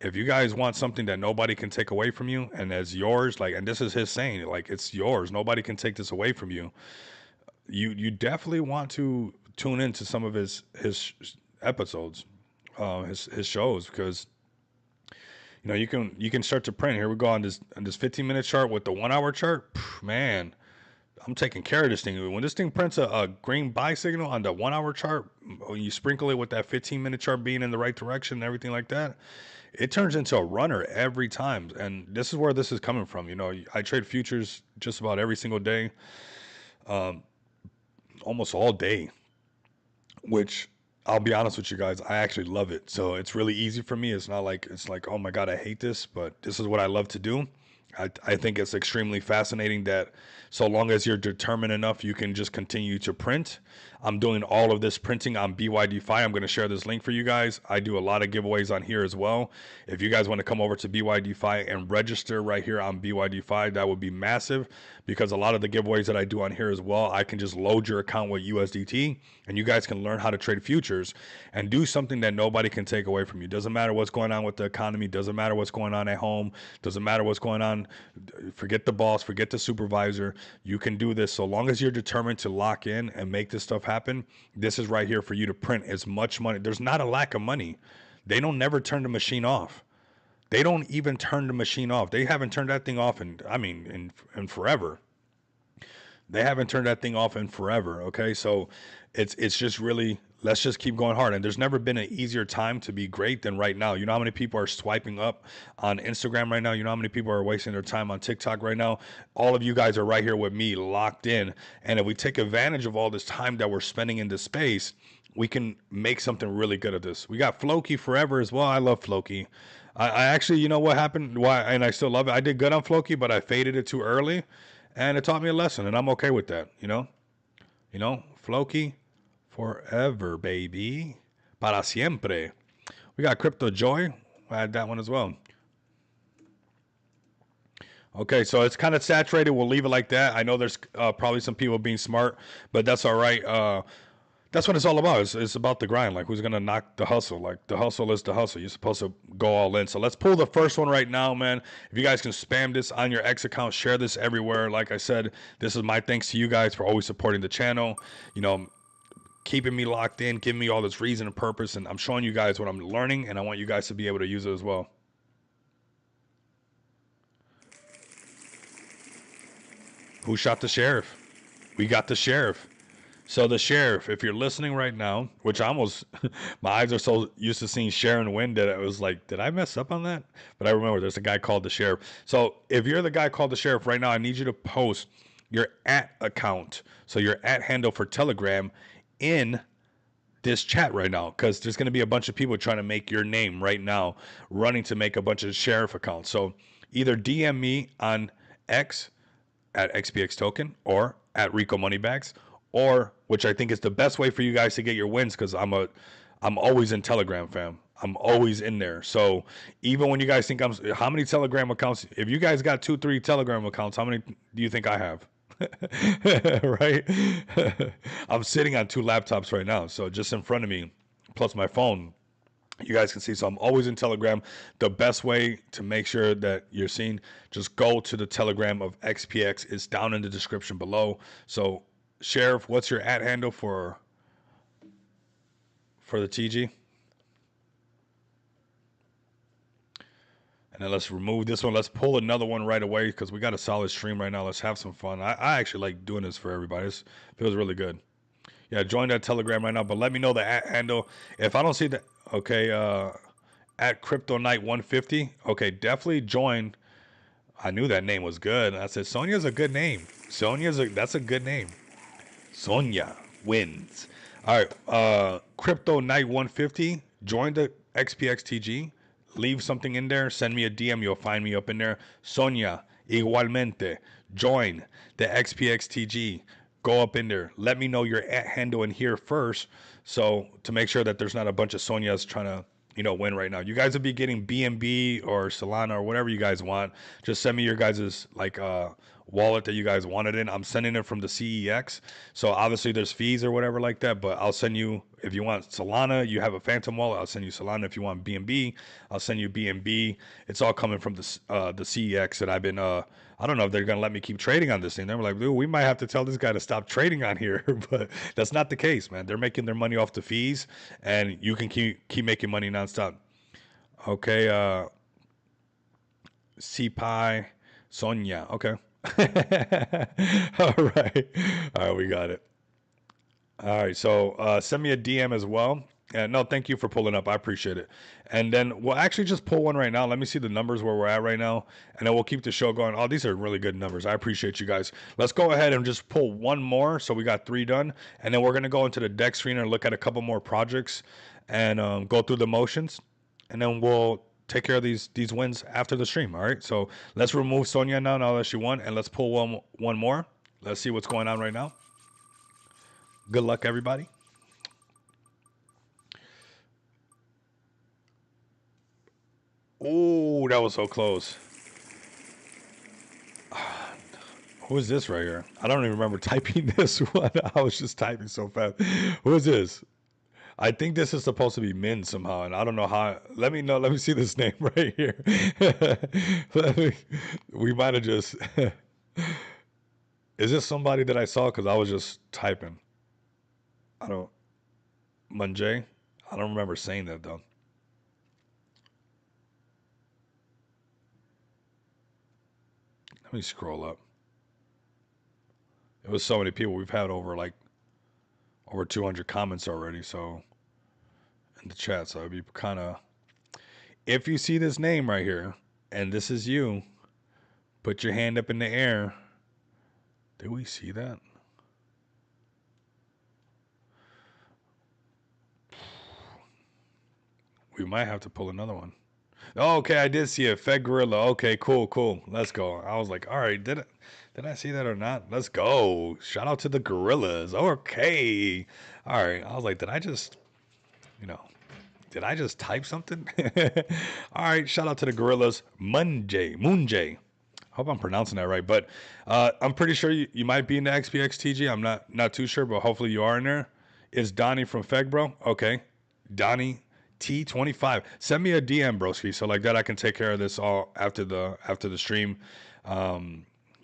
S1: if you guys want something that nobody can take away from you and as yours, like, and this is his saying, like, it's yours. Nobody can take this away from you. You definitely want to tune into some of his episodes, his shows, because you know you can start to print. Here we go on this 15-minute chart with the 1 hour chart. Man, I'm taking care of this thing. When this thing prints a green buy signal on the 1 hour chart, when you sprinkle it with that 15-minute chart being in the right direction and everything like that, it turns into a runner every time. And this is where this is coming from. You know, I trade futures just about every single day, almost all day, which I'll be honest with you guys, I actually love it. So it's really easy for me. It's not like, it's like, oh my God, I hate this, but this is what I love to do. I think it's extremely fascinating that so long as you're determined enough, you can just continue to print. I'm doing all of this printing on BYDFi. I'm going to share this link for you guys. I do a lot of giveaways on here as well. If you guys want to come over to BYDFi and register right here on BYDFi, that would be massive, because a lot of the giveaways that I do on here as well, I can just load your account with USDT and you guys can learn how to trade futures and do something that nobody can take away from you. Doesn't matter what's going on with the economy. Doesn't matter what's going on at home. Doesn't matter what's going on. Forget the boss, forget the supervisor. You can do this so long as you're determined to lock in and make this stuff happen. This is right here for you to print as much money. There's not a lack of money. They don't never turn the machine off. They don't even turn the machine off. They haven't turned that thing off in forever. They haven't turned that thing off in forever. Okay, so it's just really, let's just keep going hard. And there's never been an easier time to be great than right now. You know how many people are swiping up on Instagram right now? You know how many people are wasting their time on TikTok right now? All of you guys are right here with me, locked in. And if we take advantage of all this time that we're spending in this space, we can make something really good of this. We got Floki forever as well. I love Floki. I actually, you know what happened? Why? And I still love it. I did good on Floki, but I faded it too early. and it taught me a lesson, and I'm okay with that. Floki, forever, baby, para siempre. We got Crypto Joy. I had that one as well. Okay, so it's kind of saturated. We'll leave it like that. I know there's probably some people being smart, but that's all right. That's what it's all about. It's about the grind. Like, who's gonna knock the hustle? Like, the hustle is the hustle. You're supposed to go all in. So let's pull the first one right now, man. If you guys can spam this on your X account, share this everywhere. Like I said, this is my thanks to you guys for always supporting the channel. Keeping me locked in, giving me all this reason and purpose, and I'm showing you guys what I'm learning, and I want you guys to be able to use it as well. Who shot the sheriff? We got the sheriff. So the sheriff, if you're listening right now, which I almost, my eyes are so used to seeing Sharon win that it was like, did I mess up on that? But I remember there's a guy called the sheriff. So if you're the guy called the sheriff right now, I need you to post your @ account. So your @ handle for Telegram in this chat right now, because there's going to be a bunch of people trying to make your name right now, running to make a bunch of sheriff accounts. So either DM me on X at XPX Token or at Rico Moneybags, or which I think is the best way for you guys to get your wins, because I'm always in Telegram, fam. I'm always in there. So even when you guys think how many Telegram accounts? If you guys got 2-3 Telegram accounts, how many do you think I have? Right? I'm sitting on 2 laptops right now, so just in front of me, plus my phone. You guys can see. So I'm always in Telegram. The best way to make sure that you're seen, just go to the Telegram of XPX. It's down in the description below. So Sheriff, what's your @ handle for the TG? And then let's remove this one. Let's pull another one right away, because we got a solid stream right now. Let's have some fun. I actually like doing this for everybody. It feels really good. Yeah, join that Telegram right now. But let me know the @ handle. If I don't see that, okay, at Crypto Night 150. Okay, definitely join. I knew that name was good. I said Sonia's a good name. That's a good name. Sonia wins. All right, Crypto Night 150. Join the XPXTG. Leave something in there. Send me a DM. You'll find me up in there. Sonia, igualmente. Join the XPXTG. Go up in there. Let me know your @ handle in here first, so to make sure that there's not a bunch of Sonias trying to win right now. You guys will be getting BNB or Solana or whatever you guys want. Just send me your guys's wallet that you guys wanted in. I'm sending it from the CEX. So obviously there's fees or whatever like that, but I'll send you, if you want Solana, you have a Phantom wallet, I'll send you Solana. If you want BNB, I'll send you BNB. It's all coming from the CEX that I've been I don't know if they're gonna let me keep trading on this thing. They're like, dude, we might have to tell this guy to stop trading on here, but that's not the case, man. They're making their money off the fees, and you can keep making money nonstop. Okay, CPI, Sonia. Okay. All right. All right, we got it. All right, so send me a DM as well. And no, thank you for pulling up. I appreciate it. And then we'll actually just pull one right now. Let me see the numbers where we're at right now, and then we'll keep the show going. Oh, these are really good numbers. I appreciate you guys. Let's go ahead and just pull one more. So we got 3 done, and then we're gonna go into the deck screen and look at a couple more projects and go through the motions, and then we'll take care of these wins after the stream. All right. So let's remove Sonia now that she won, and let's pull one more. Let's see what's going on right now. Good luck, everybody. Oh, that was so close. Who is this right here? I don't even remember typing this one. I was just typing so fast. Who is this? I think this is supposed to be Min somehow, and I don't know how. Let me know. Let me see this name right here. We might have just. Is this somebody that I saw? Because I was just typing. I don't. Munjay? I don't remember saying that though. Let me scroll up. It was so many people. We've had over 200 comments already. So in the chat, so it'd be kind of. If you see this name right here, and this is you, put your hand up in the air. Did we see that? We might have to pull another one. Oh, okay, I did see it. Fed Gorilla. Okay, cool, cool. Let's go. I was like, all right, did I see that or not? Let's go. Shout out to the Gorillas. Okay. All right. I was like, you know, did I just type something? All right. Shout out to the Gorillas. Moonjay. Hope I'm pronouncing that right. But I'm pretty sure you might be in the XPXTG. I'm not too sure, but hopefully you are in there. Is Donnie from Feg, bro? Okay. Donnie T25. Send me a DM, broski. So like that I can take care of this all after the stream.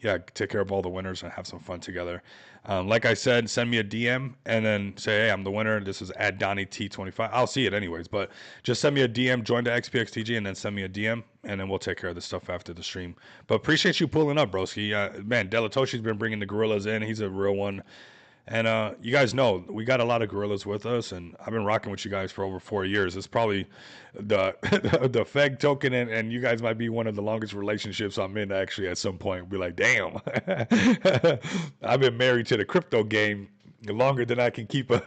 S1: Yeah, take care of all the winners and have some fun together. Like I said, send me a DM and then say, hey, I'm the winner. This is at Donnie T25. I'll see it anyways, but just send me a DM, join the XPXTG, and then send me a DM, and then we'll take care of the stuff after the stream. But appreciate you pulling up, broski. Man, Delatoshi's been bringing the gorillas in. He's a real one. And you guys know we got a lot of gorillas with us, and I've been rocking with you guys for over 4 years. It's probably the the Feg token, and you guys might be one of the longest relationships I'm in. Actually, at some point, be like, damn, I've been married to the crypto game longer than I can keep a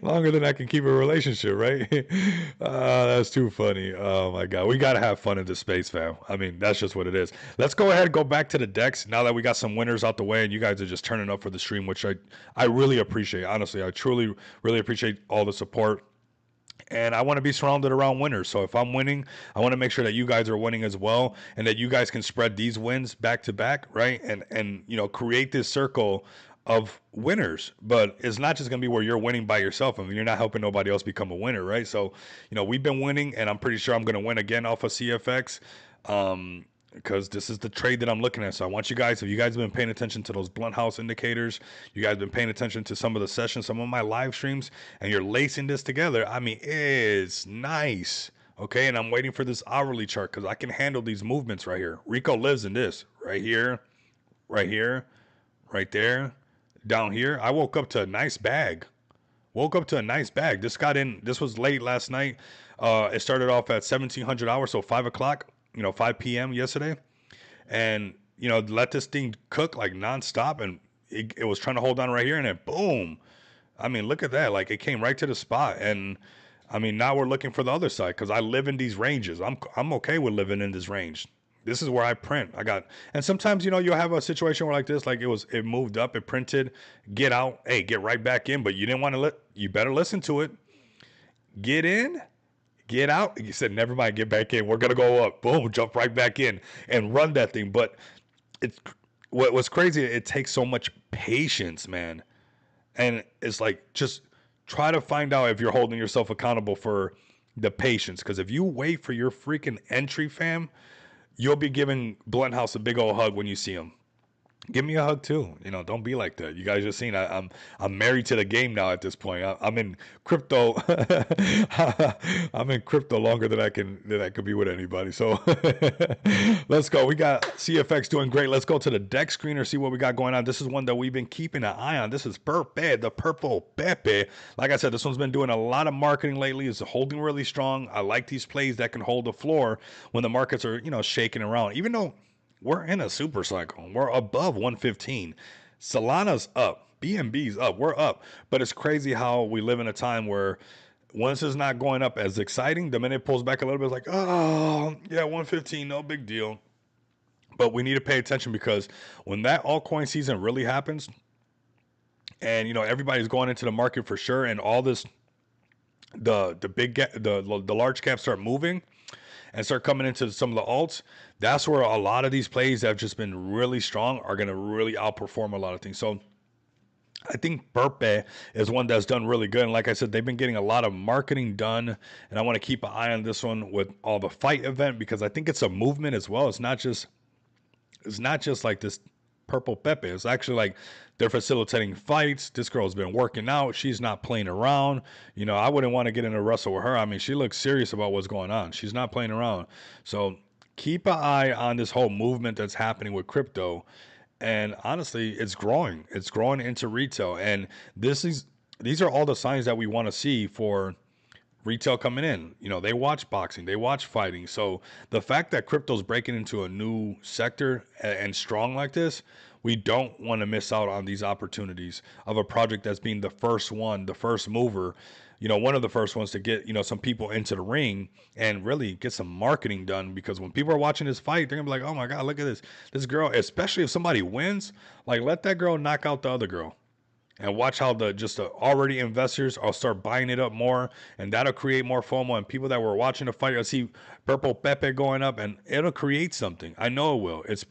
S1: longer than I can keep a relationship, right? That's too funny. Oh my god, we gotta have fun in this space, fam. I mean, that's just what it is. Let's go ahead and go back to the decks now that we got some winners out the way, and you guys are just turning up for the stream, which I really appreciate. Honestly, I truly really appreciate all the support. And I want to be surrounded around winners. So if I'm winning, I want to make sure that you guys are winning as well, and that you guys can spread these wins back to back, right? And create this circle of winners. But it's not just going to be where you're winning by yourself. I mean, you're not helping nobody else become a winner, right? So, we've been winning, and I'm pretty sure I'm going to win again off of CFX. Because this is the trade that I'm looking at. So I want you guys, if you guys have been paying attention to those blunt house indicators, you guys have been paying attention to some of the sessions, some of my live streams, and you're lacing this together, I mean, it's nice. Okay, and I'm waiting for this hourly chart because I can handle these movements right here. Rico lives in this right here, right here, right there, down here. I woke up to a nice bag. This got in, this was late last night. It started off at 1700 hours, so 5 o'clock. 5 p.m. yesterday, and let this thing cook like nonstop, and it was trying to hold on right here, and then boom. I mean, look at that! Like it came right to the spot, and I mean now we're looking for the other side because I live in these ranges. I'm okay with living in this range. This is where I print. And sometimes you'll have a situation where like this, like it moved up, it printed, get out, hey, get right back in, but you didn't want to you better listen to it. Get in. Get out. You said, never mind, get back in. We're going to go up. Boom, jump right back in and run that thing. But it's what's crazy, it takes so much patience, man. And it's like, just try to find out if you're holding yourself accountable for the patience. Because if you wait for your freaking entry, fam, you'll be giving Blunt House a big old hug when you see him. Give me a hug too. Don't be like that. You guys just seen I'm married to the game now at this point. I'm in crypto. I'm in crypto longer than I could be with anybody. So let's go. We got CFX doing great. Let's go to the deck screener, see what we got going on. This is one that we've been keeping an eye on. This is Pepe, the Purple Pepe. Like I said, this one's been doing a lot of marketing lately. It's holding really strong. I like these plays that can hold the floor when the markets are shaking around. Even though we're in a super cycle. We're above 115. Solana's up. BNB's up. We're up. But it's crazy how we live in a time where once it's not going up as exciting, the minute it pulls back a little bit, it's like, oh, yeah, 115, no big deal. But we need to pay attention because when that altcoin season really happens and, everybody's going into the market for sure and all this, the large caps start moving and start coming into some of the alts, that's where a lot of these plays that have just been really strong are going to really outperform a lot of things. So I think Burpe is one that's done really good. And like I said, they've been getting a lot of marketing done. And I want to keep an eye on this one with all the fight event because I think it's a movement as well. It's not just like this Purple Pepe. It's actually like they're facilitating fights. This girl's been working out. She's not playing around. I wouldn't want to get in a wrestle with her. I mean, she looks serious about what's going on. She's not playing around. So keep an eye on this whole movement that's happening with crypto. And honestly, it's growing. It's growing into retail. And these are all the signs that we want to see for retail coming in. They watch boxing, they watch fighting. So the fact that crypto's breaking into a new sector and strong like this, we don't want to miss out on these opportunities of a project that's being the first mover one of the first ones to get, some people into the ring and really get some marketing done, because when people are watching this fight, they're gonna be like, oh my God, look at this girl, especially if somebody wins, like let that girl knock out the other girl. And watch how the already investors will start buying it up more, and that'll create more FOMO. And people that were watching the fight will see Purple Pepe going up, and it'll create something. I know it will. It's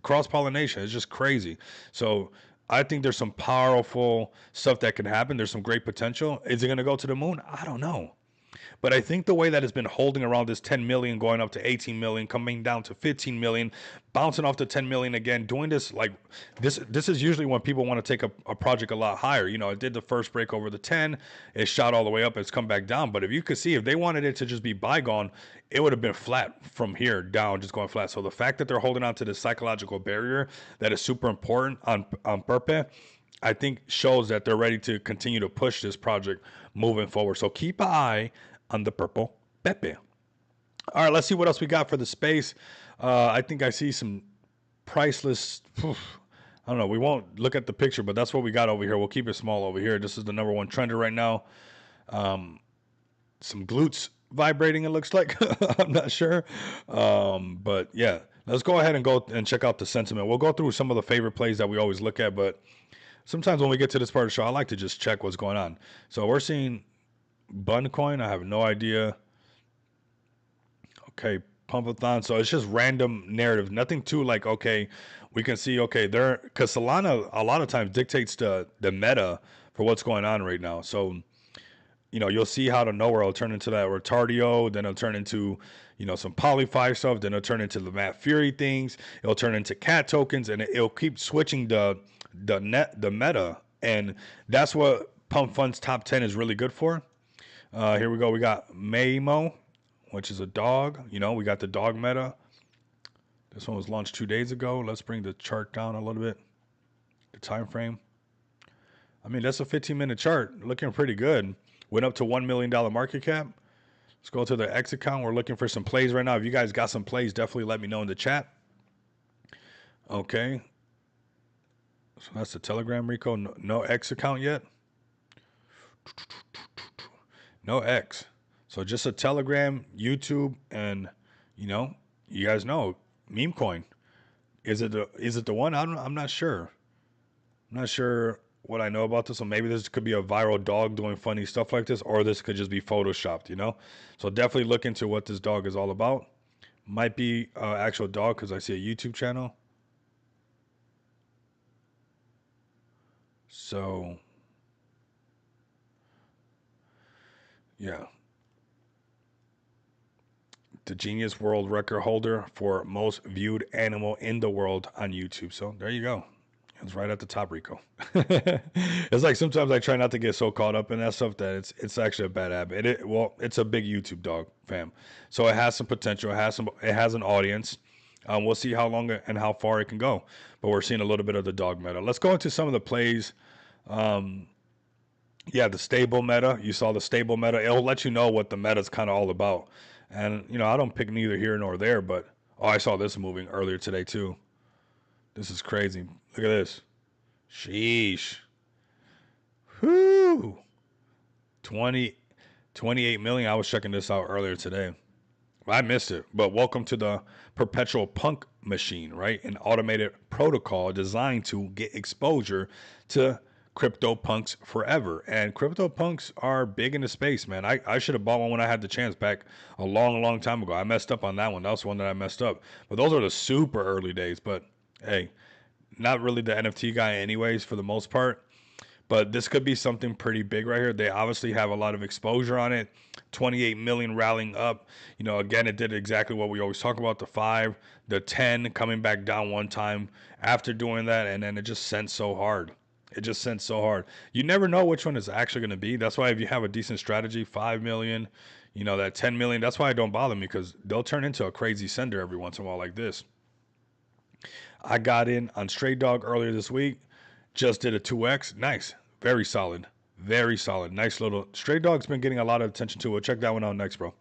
S1: cross pollination. It's just crazy. So I think there's some powerful stuff that can happen. There's some great potential. Is it going to go to the moon? I don't know. But I think the way that it's been holding around this 10 million, going up to 18 million, coming down to 15 million, bouncing off to 10 million again, doing this like this is usually when people want to take a project a lot higher. It did the first break over the 10, it shot all the way up, it's come back down. But if you could see, if they wanted it to just be bygone, it would have been flat from here down, just going flat. So the fact that they're holding on to this psychological barrier that is super important on Perpe, I think shows that they're ready to continue to push this project moving forward. So keep an eye on the Purple Pepe. All right, let's see what else we got for the space. I think I see some priceless. I don't know. We won't look at the picture, but that's what we got over here. We'll keep it small over here. This is the number one trender right now. Some glutes vibrating, it looks like. I'm not sure. But yeah, let's go ahead and go and check out the sentiment. We'll go through some of the favorite plays that we always look at, but sometimes when we get to this part of the show, I like to just check what's going on. So we're seeing Bun Coin, I have no idea. Okay, Pumpathon. So it's just random narrative. Nothing too like, okay, we can see, okay, there, because Solana a lot of times dictates the meta for what's going on right now. So, you'll see how to nowhere it'll turn into that Retardio, then it'll turn into, some Polyfi stuff, then it'll turn into the Matt Fury things, it'll turn into cat tokens, and it'll keep switching the meta. And that's what Pump Fund's top 10 is really good for. Here we go. We got Maymo, which is a dog. We got the dog meta. This one was launched 2 days ago. Let's bring the chart down a little bit. The time frame. I mean, that's a 15-minute chart. Looking pretty good. Went up to $1 million market cap. Let's go to the X account. We're looking for some plays right now. If you guys got some plays, definitely let me know in the chat. Okay. So that's the Telegram, Rico. No X account yet. No X. So just a Telegram, YouTube, and you guys know meme coin. Is it the one? I'm not sure. I'm not sure what I know about this. So maybe this could be a viral dog doing funny stuff like this, or this could just be photoshopped, So definitely look into what this dog is all about. Might be actual dog because I see a YouTube channel. So yeah. The Genius World Record holder for most viewed animal in the world on YouTube. So there you go. It's right at the top, Rico. It's like sometimes I try not to get so caught up in that stuff that it's actually a bad habit. It's a big YouTube dog, fam. So it has some potential. It has an audience. We'll see how long and how far it can go. But we're seeing a little bit of the dog meta. Let's go into some of the plays. Yeah, the stable meta. You saw the stable meta. It'll let you know what the meta is kind of all about. And, I don't pick neither here nor there, but, I saw this moving earlier today, too. This is crazy. Look at this. Sheesh. Whoo. 28 million. I was checking this out earlier today. I missed it, but welcome to the Perpetual Punk machine, right? An automated protocol designed to get exposure to CryptoPunks forever. And CryptoPunks are big in the space, man. I should have bought one when I had the chance back a long time ago. I messed up on that one. That was one that I messed up. But those are the super early days. But hey, not really the NFT guy anyways for the most part. But this could be something pretty big right here. They obviously have a lot of exposure on it. 28 million rallying up. Again, it did exactly what we always talk about. The 5, the 10 coming back down one time after doing that. And then it just sent so hard. You never know which one is actually going to be. That's why if you have a decent strategy, 5 million, that 10 million, that's why I don't bother me, because they'll turn into a crazy sender every once in a while like this. I got in on Stray Dog earlier this week. Just did a 2X. Nice. Very solid. Nice little. Stray Dog's been getting a lot of attention too. We'll check that one out next, bro.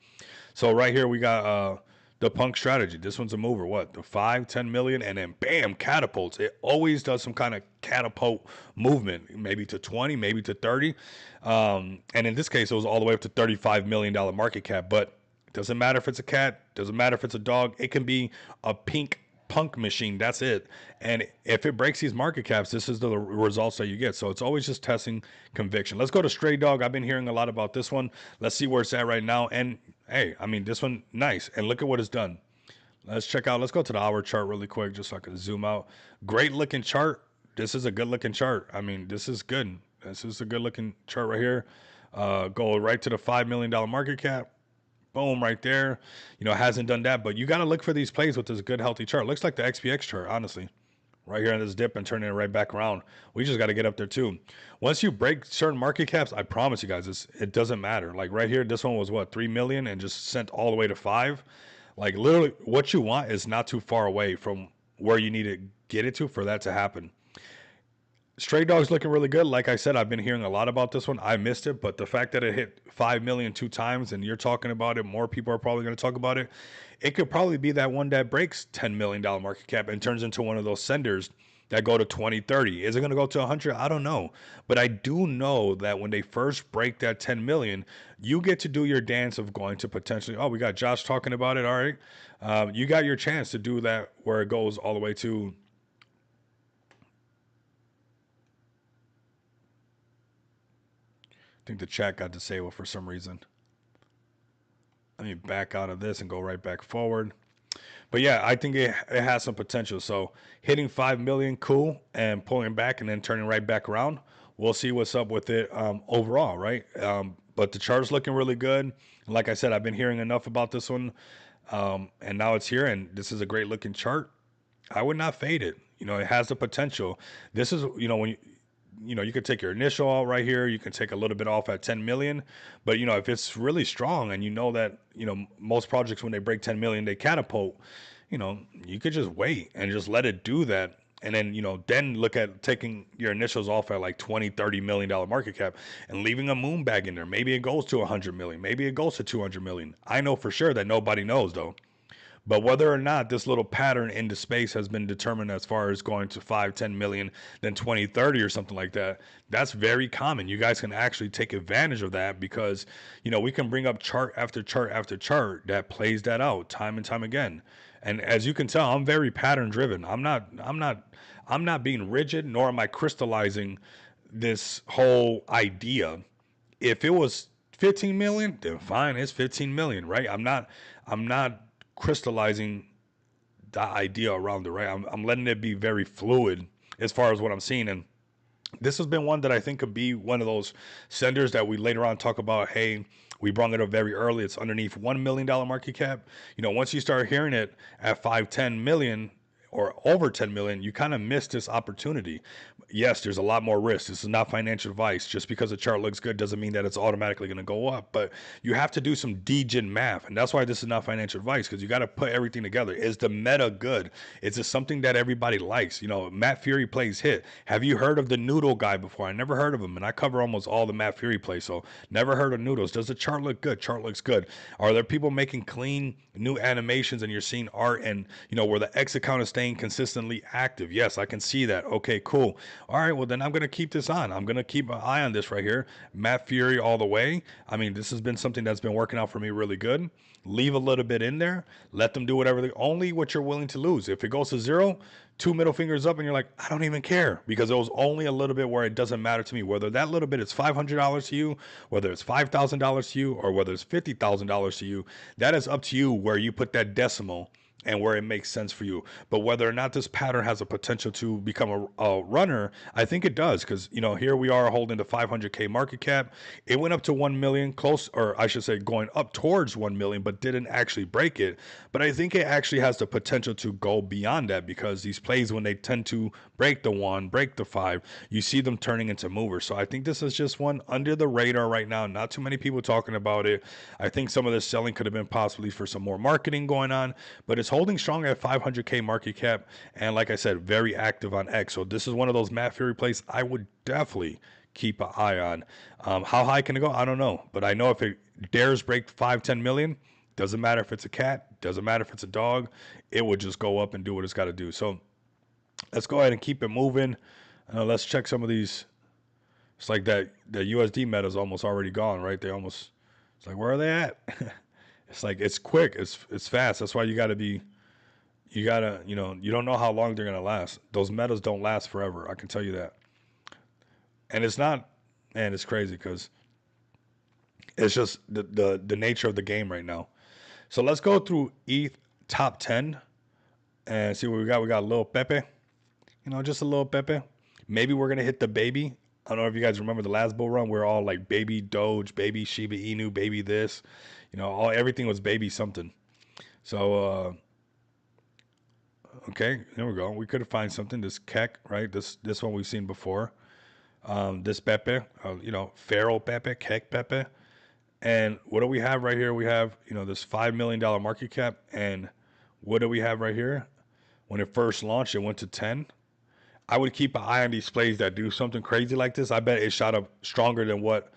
S1: So right here we got the punk strategy. This one's a mover. What, the 5, 10 million, and then bam, catapults. It always does some kind of catapult movement, maybe to 20, maybe to 30. And in this case, it was all the way up to $35 million market cap. But it doesn't matter if it's a cat, doesn't matter if it's a dog. It can be a pink punk machine. That's it. And if it breaks these market caps, this is the results that you get. So it's always just testing conviction. Let's go to Stray Dog. I've been hearing a lot about this one. Let's see where it's at right now. And hey, I mean, this one, nice. And look at what it's done. Let's check out. Let's go to the hour chart really quick, just so I can zoom out. Great looking chart. This is a good looking chart. I mean, this is good. This is a good looking chart right here. Go right to the $5 million market cap. Boom, right there. You know, it hasn't done that, but you got to look for these plays with this good, healthy chart. Looks like the XPX chart, honestly. Right here in this dip and turning it right back around. We just got to get up there too. Once you break certain market caps, I promise you guys, it doesn't matter. Like right here, this one was what, 3 million and just sent all the way to 5. Like literally what you want is not too far away from where you need to get it to for that to happen. Stray Dog's looking really good. Like I said, I've been hearing a lot about this one. I missed it, but the fact that it hit 5 million 2 times and you're talking about it, more people are probably going to talk about it. It could probably be that one that breaks $10 million market cap and turns into one of those senders that go to 20, 30. Is it going to go to 100? I don't know. But I do know that when they first break that 10 million, you get to do your dance of going to potentially, oh, we got Josh talking about it. All right. You got your chance to do that where it goes all the way to, I think the chat got disabled for some reason. Let me back out of this and go right back forward. But yeah, I think it has some potential. So hitting 5 million, cool, and pulling back and then turning right back around. We'll see what's up with it overall, right? But the chart's looking really good. Like I said, I've been hearing enough about this one, and now it's here, and this is a great looking chart. I would not fade it. You know, it has the potential. This is, you know, when you could take your initial out right here. You can take a little bit off at 10 million, but you know, if it's really strong and you know that, you know, most projects when they break 10 million, they catapult, you know, you could just wait and just let it do that. And then, you know, then look at taking your initials off at like 20, $30 million market cap and leaving a moon bag in there. Maybe it goes to 100 million. Maybe it goes to 200 million. I know for sure that nobody knows though. But whether or not this little pattern into space has been determined as far as going to 5, 10 million, then 20, 30 or something like that, that's very common. You guys can actually take advantage of that because, you know, we can bring up chart after chart after chart that plays that out time and time again. And as you can tell, I'm very pattern driven. I'm not being rigid, nor am I crystallizing this whole idea. If it was 15 million, then fine, it's 15 million, right? I'm not crystallizing the idea around it, right? I'm letting it be very fluid as far as what I'm seeing. And this has been one that I think could be one of those senders that we later on talk about. Hey, we brought it up very early. It's underneath $1 million market cap. You know, once you start hearing it at 5, 10 million or over 10 million, you kind of miss this opportunity. Yes, there's a lot more risk. This is not financial advice. Just because a chart looks good doesn't mean that it's automatically going to go up, but you have to do some degen math. And that's why this is not financial advice, because you got to put everything together. Is the meta good? Is it something that everybody likes? You know, Matt Fury plays hit. Have you heard of the Noodle guy before? I never heard of him, and I cover almost all the Matt Fury plays, so never heard of Noodles. Does the chart look good? Chart looks good. Are there people making clean new animations and you're seeing art and, you know, where the X account is staying consistently active? Yes, I can see that. Okay, cool. All right, well then I'm going to keep this on. I'm going to keep an eye on this right here. Matt Fury all the way. I mean, this has been something that's been working out for me really good. Leave a little bit in there. Let them do whatever only what you're willing to lose. If it goes to 0, 2 middle fingers up and you're like, I don't even care, because it was only a little bit where it doesn't matter to me. Whether that little bit is $500 to you, whether it's $5,000 to you, or whether it's $50,000 to you, that is up to you where you put that decimal and where it makes sense for you. But whether or not this pattern has a potential to become a runner, I think it does, because, you know, here we are holding the 500K market cap. It went up to 1 million, close, or I should say going up towards 1 million, but didn't actually break it. But I think it actually has the potential to go beyond that, because these plays, when they tend to break the 1, break the 5, you see them turning into movers. So I think this is just one under the radar right now. Not too many people talking about it. I think some of this selling could have been possibly for some more marketing going on, but it's holding strong at 500K market cap, and like I said, very active on X. So this is one of those Matt Fury plays I would definitely keep an eye on. How high can it go? I don't know, but I know if it dares break 5, 10 million, doesn't matter if it's a cat, Doesn't matter if it's a dog, it would just go up and do what it's got to do. So let's go ahead and keep it moving. Let's check some of these. It's like that the USD meta is almost already gone, right? It's like, where are they at? It's like, it's quick, it's fast. That's why you gotta, you don't know how long they're gonna last. Those metas don't last forever. I can tell you that. And it's not, man, it's crazy because it's just the nature of the game right now. So let's go through ETH top 10 and see what we got. We got a little Pepe, just a little Pepe. Maybe we're gonna hit the baby. I don't know if you guys remember the last bull run. We're all like baby Doge, baby Shiba Inu, baby this. Everything was baby something. So okay, there we go. We could find something. This Keck, right? This one we've seen before. This Pepe, Feral Pepe, Keck Pepe. And what do we have right here? We have, this $5 million market cap. And what do we have right here? When it first launched, it went to 10. I would keep an eye on these plays that do something crazy like this. I bet it shot up stronger than what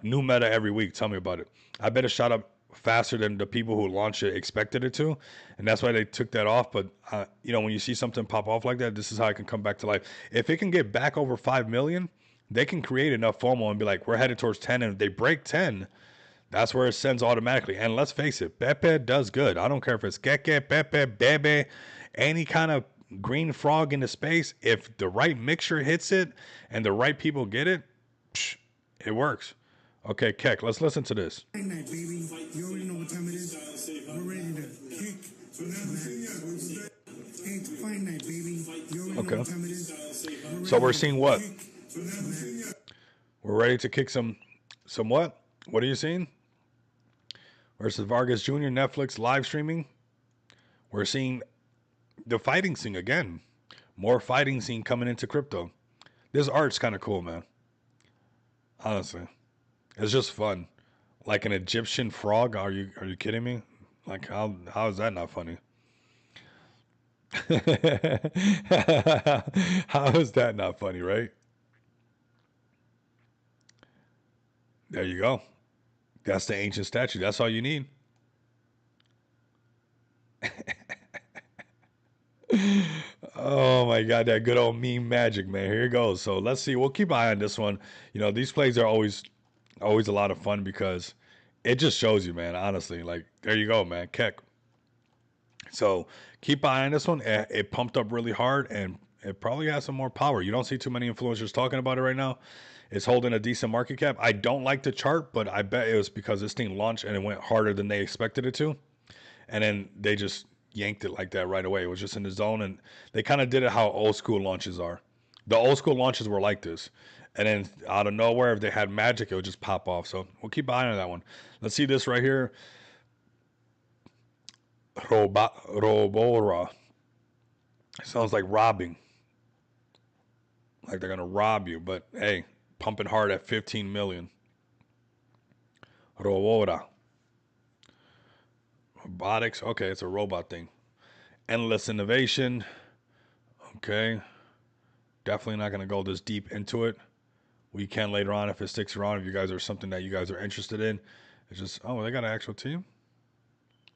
S1: new meta every week. Tell me about it. I bet it shot up faster than the people who launched it expected it to. And that's why they took that off. But, when you see something pop off like that, this is how it can come back to life. If it can get back over 5 million, they can create enough FOMO and be like, we're headed towards 10. And if they break 10, that's where it sends automatically. And let's face it, Pepe does good. I don't care if it's Keke, Pepe, Bebe, any kind of green frog in the space. If the right mixture hits it and the right people get it, it works. Okay, Keck, let's listen to this.
S3: Night, baby. You already know what time it is. We're ready to kick. It's fine night, baby. You already know what time it is.
S1: So we're seeing what? We're ready to kick some what? What are you seeing? Versus Vargas Jr. Netflix live streaming. We're seeing the fighting scene again. More fighting scene coming into crypto. This art's kind of cool, man. Honestly. It's just fun. Like an Egyptian frog. Are you kidding me? Like how is that not funny? How is that not funny, right? There you go. That's the ancient statue. That's all you need. Oh my God, that good old meme magic, man. Here it goes. So let's see. We'll keep an eye on this one. These plays are always a lot of fun because it just shows you, man. Honestly, like there you go, man. Keck. So keep an eye on this one. It pumped up really hard and it probably has some more power. You don't see too many influencers talking about it right now. It's holding a decent market cap. I don't like the chart, but I bet it was because this thing launched and it went harder than they expected it to. And then they just yanked it like that right away. It was just in the zone. And they kind of did it how old school launches are. The old school launches were like this. And then out of nowhere, if they had magic, it would just pop off. So we'll keep an eye on that one. Let's see this right here. Robora. Sounds like robbing. Like they're going to rob you. But hey, pumping hard at 15 million. Robora. Robotics. Okay, it's a robot thing. Endless innovation. Okay. Definitely not going to go this deep into it. We can later on if it sticks around. If you guys are something that you guys are interested in. It's just, oh, they got an actual team.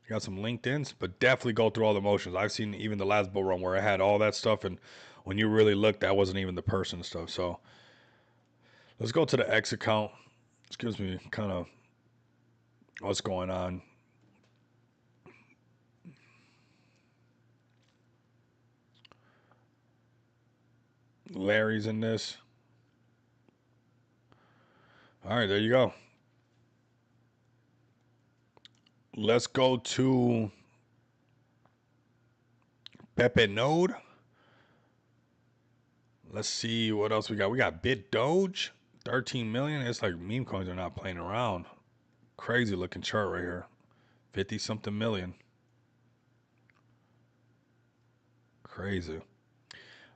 S1: You got some LinkedIns. But definitely go through all the motions. I've seen even the last bull run where I had all that stuff. And when you really look, that wasn't even the person stuff. So let's go to the X account. This gives me kind of what's going on. Larry's in this. All right, there you go. Let's go to Pepe Node. Let's see what else we got. We got Bit Doge, 13 million. It's like meme coins are not playing around. Crazy looking chart right here. 50 something million. Crazy.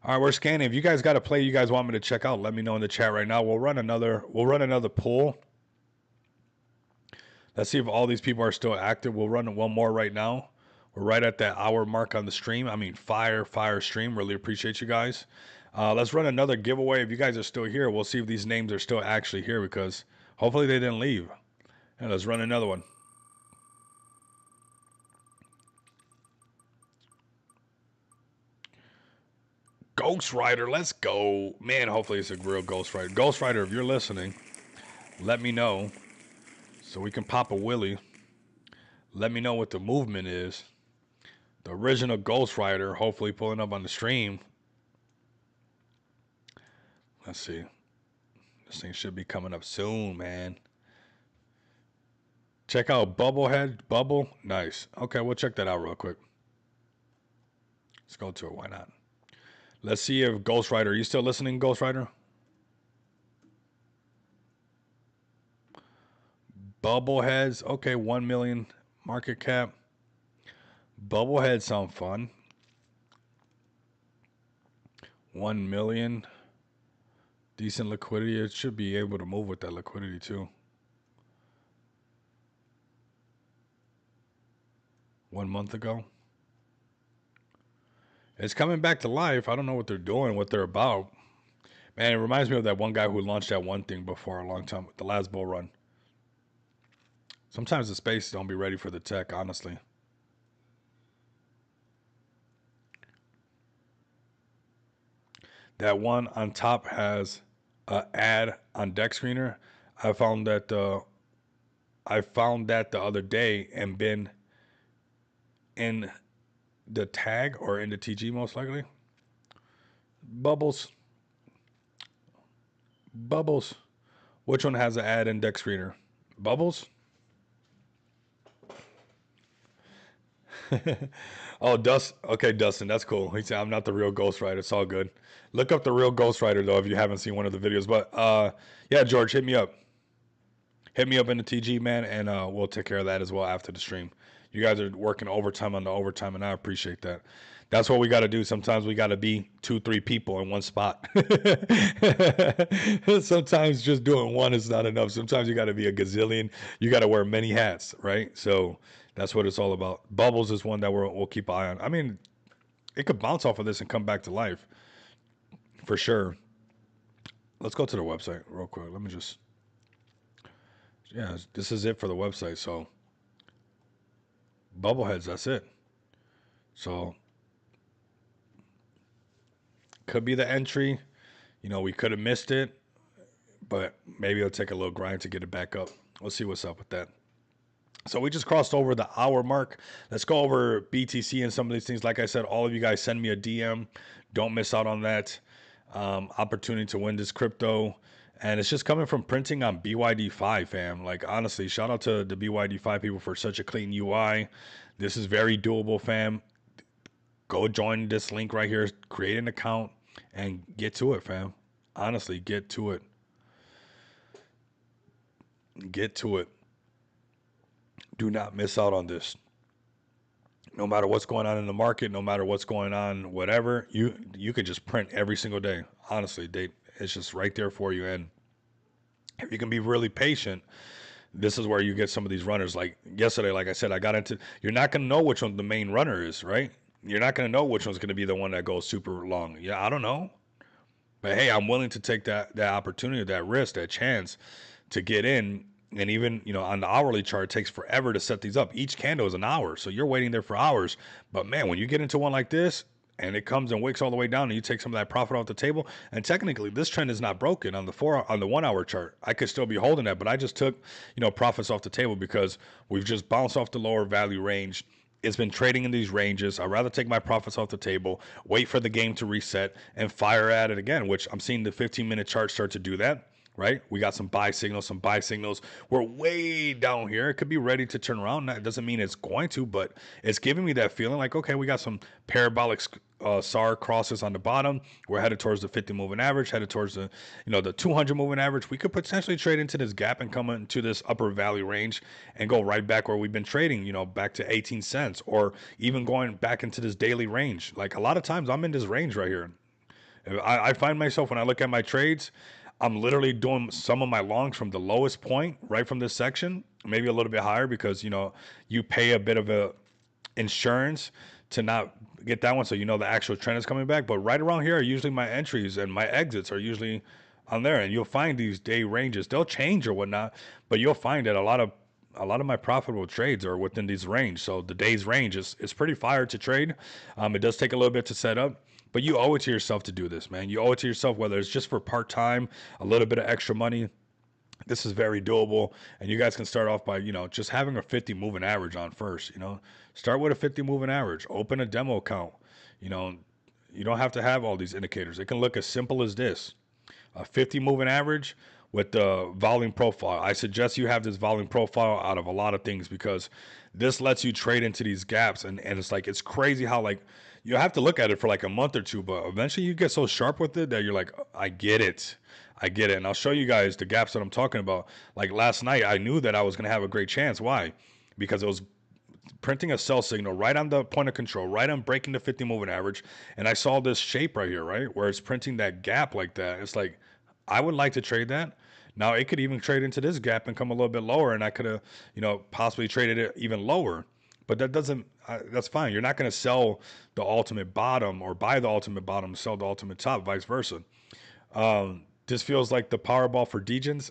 S1: All right, we're scanning. If you guys got a play you guys want me to check out, let me know in the chat right now. We'll run another poll. Let's see if all these people are still active. We'll run one more right now. We're right at that hour mark on the stream. I mean, fire stream. Really appreciate you guys. Let's run another giveaway. If you guys are still here, we'll see if these names are still actually here because hopefully they didn't leave. And let's run another one. Ghost Rider, let's go. Man, hopefully it's a real Ghost Rider. Ghost Rider, if you're listening, let me know so we can pop a Willie. Let me know what the movement is. The original Ghost Rider, hopefully pulling up on the stream. Let's see. This thing should be coming up soon, man. Check out Bubblehead. Bubble. Nice. Okay, we'll check that out real quick. Let's go to it. Why not? Let's see if Ghost Rider. Are you still listening, Ghost Rider? Bubbleheads. Okay, 1 million market cap. Bubbleheads sound fun. 1 million. Decent liquidity. It should be able to move with that liquidity too. 1 month ago. It's coming back to life. I don't know what they're doing, what they're about. Man, it reminds me of that one guy who launched that one thing before a long time, the last bull run. Sometimes the space don't be ready for the tech, honestly. That one on top has an ad on Deck Screener. I found that the other day and been in the tag or in the TG most likely. Bubbles. Which one has an ad in Deck Screener? Bubbles? Oh, Okay, Dustin, that's cool. He said, I'm not the real Ghost Rider. It's all good. Look up the real Ghost Rider, though, if you haven't seen one of the videos. But, yeah, George, hit me up. Hit me up in the TG, man, and we'll take care of that as well after the stream. You guys are working overtime on the overtime, and I appreciate that. That's what we got to do. Sometimes we got to be 2-3 people in one spot. Sometimes just doing one is not enough. Sometimes you got to be a gazillion. You got to wear many hats, right? So that's what it's all about. Bubbles is one that we'll keep an eye on. I mean, it could bounce off of this and come back to life for sure. Let's go to the website real quick. Let me just... Yeah, this is it for the website. So Bubbleheads, that's it. So could be the entry. You know, we could have missed it, but maybe it'll take a little grind to get it back up. We'll see what's up with that. So we just crossed over the hour mark. Let's go over BTC and some of these things. Like I said, all of you guys send me a DM. Don't miss out on that opportunity to win this crypto. And it's just coming from printing on BYD5, fam. Like, honestly, shout out to the BYD5 people for such a clean UI. This is very doable, fam. Go join this link right here. Create an account and get to it, fam. Honestly, get to it. Get to it. Do not miss out on this. No matter what's going on in the market, no matter what's going on, whatever, you could just print every single day. Honestly, it's just right there for you. And if you can be really patient, this is where you get some of these runners. Like yesterday, like I said, you're not going to know which one the main runner is, right? You're not going to know which one's going to be the one that goes super long. Yeah, I don't know. But hey, I'm willing to take that opportunity, that risk, that chance to get in. And even, on the hourly chart, it takes forever to set these up. Each candle is an hour. So you're waiting there for hours. But man, when you get into one like this and it comes and wicks all the way down and you take some of that profit off the table, and technically this trend is not broken on the 1 hour chart. I could still be holding that, but I just took, profits off the table because we've just bounced off the lower value range. It's been trading in these ranges. I'd rather take my profits off the table, wait for the game to reset, and fire at it again, which I'm seeing the 15-minute chart start to do that. Right? We got some buy signals. We're way down here. It could be ready to turn around. That doesn't mean it's going to, but it's giving me that feeling like, okay, we got some parabolic SAR crosses on the bottom. We're headed towards the 50 moving average, headed towards the 200 moving average. We could potentially trade into this gap and come into this upper value range and go right back where we've been trading, back to 18 cents, or even going back into this daily range. Like a lot of times I'm in this range right here. I find myself when I look at my trades, I'm literally doing some of my longs from the lowest point, right from this section, maybe a little bit higher because, you pay a bit of a insurance to not get that one. So, the actual trend is coming back. But right around here are usually my entries, and my exits are usually on there. And you'll find these day ranges. They'll change or whatnot, but you'll find that a lot of my profitable trades are within these range. So the day's range is pretty fire to trade. It does take a little bit to set up, but you owe it to yourself to do this, man. You owe it to yourself, whether it's just for part time, a little bit of extra money. This is very doable, and you guys can start off by, just having a 50 moving average on first. Start with a 50 moving average. Open a demo account. You know, you don't have to have all these indicators. It can look as simple as this: a 50 moving average with the volume profile. I suggest you have this volume profile out of a lot of things, because this lets you trade into these gaps, and it's crazy how, like, you have to look at it for like a month or two, but eventually you get so sharp with it that you're like, I get it. I get it. And I'll show you guys the gaps that I'm talking about. Like last night, I knew that I was going to have a great chance. Why? Because it was printing a sell signal right on the point of control, right on breaking the 50 moving average. And I saw this shape right here, right, where it's printing that gap like that. It's like, I would like to trade that. Now, it could even trade into this gap and come a little bit lower, and I could have, possibly traded it even lower. But that doesn't, that's fine. You're not going to sell the ultimate bottom or buy the ultimate bottom, sell the ultimate top, vice versa. This feels like the Powerball for degens.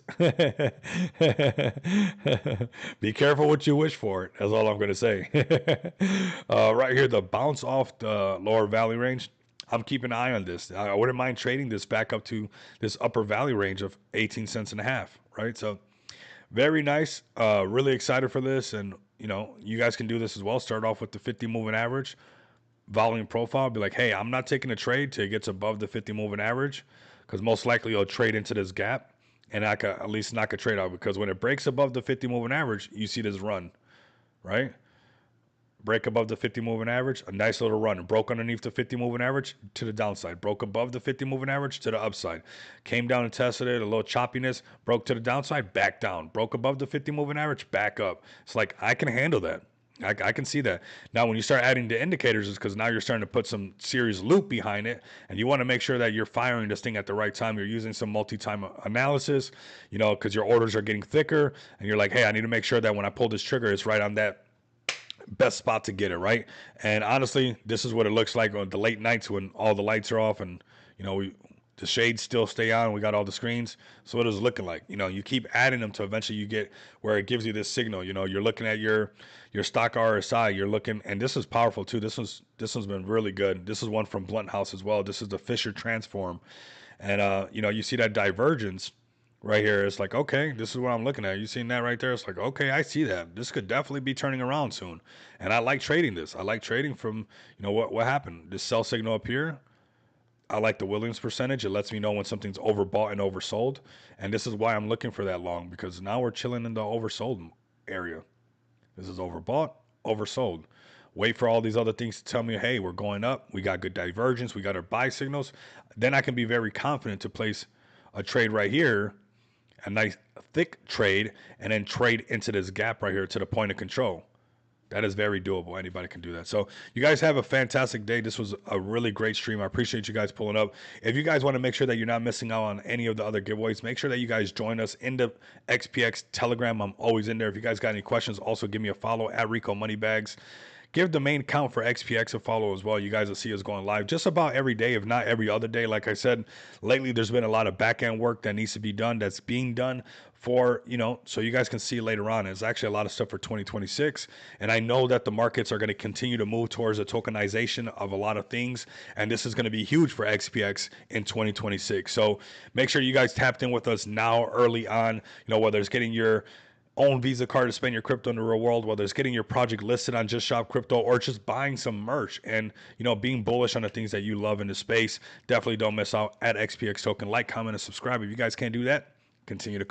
S1: Be careful what you wish for. That's all I'm going to say. Right here, the bounce off the lower value range. I'm keeping an eye on this. I wouldn't mind trading this back up to this upper value range of 18 cents and a half, right? So very nice. Really excited for this. And, you guys can do this as well. Start off with the 50 moving average volume profile. Be like, hey, I'm not taking a trade till it gets above the 50 moving average, because most likely you'll trade into this gap, and I could at least knock a trade out, because when it breaks above the 50 moving average, you see this run, right? Break above the 50 moving average, a nice little run. Broke underneath the 50 moving average to the downside. Broke above the 50 moving average to the upside. Came down and tested it, a little choppiness. Broke to the downside, back down. Broke above the 50 moving average, back up. It's like, I can handle that. I can see that. Now, when you start adding the indicators, is because now you're starting to put some serious loop behind it, and you want to make sure that you're firing this thing at the right time. You're using some multi-time analysis, because your orders are getting thicker, and you're like, hey, I need to make sure that when I pull this trigger, it's right on that best spot to get it, right? And honestly, this is what it looks like on the late nights when all the lights are off and, the shades still stay on. We got all the screens. So what is it looking like? You keep adding them to eventually you get where it gives you this signal. You're looking at your stock RSI. You're looking, and this is powerful too. This one's been really good. This is one from Blunt House as well. This is the Fisher Transform. And, you see that divergence right here. It's like, okay, this is what I'm looking at. You seen that right there? It's like, okay, I see that. This could definitely be turning around soon. And I like trading this. I like trading from, what happened? This sell signal up here. I like the Williams percentage. It lets me know when something's overbought and oversold. And this is why I'm looking for that long, because now we're chilling in the oversold area. This is overbought, oversold. Wait for all these other things to tell me, hey, we're going up. We got good divergence. We got our buy signals. Then I can be very confident to place a trade right here, a nice thick trade, and then trade into this gap right here to the point of control. That is very doable. Anybody can do that. So you guys have a fantastic day. This was a really great stream. I appreciate you guys pulling up. If you guys want to make sure that you're not missing out on any of the other giveaways, make sure that you guys join us in the XPX Telegram. I'm always in there. If you guys got any questions, also give me a follow at Rico Moneybags. Give the main account for XPX a follow as well. You guys will see us going live just about every day, if not every other day. Like I said, lately there's been a lot of back-end work that needs to be done, that's being done for, so you guys can see later on. It's actually a lot of stuff for 2026. And I know that the markets are going to continue to move towards a tokenization of a lot of things. And this is going to be huge for XPX in 2026. So make sure you guys tapped in with us now early on, whether it's getting your own Visa card to spend your crypto in the real world, whether it's getting your project listed on Just Shop Crypto or just buying some merch and, being bullish on the things that you love in the space. Definitely don't miss out at XPX Token. Like, comment, and subscribe. If you guys can't do that, continue to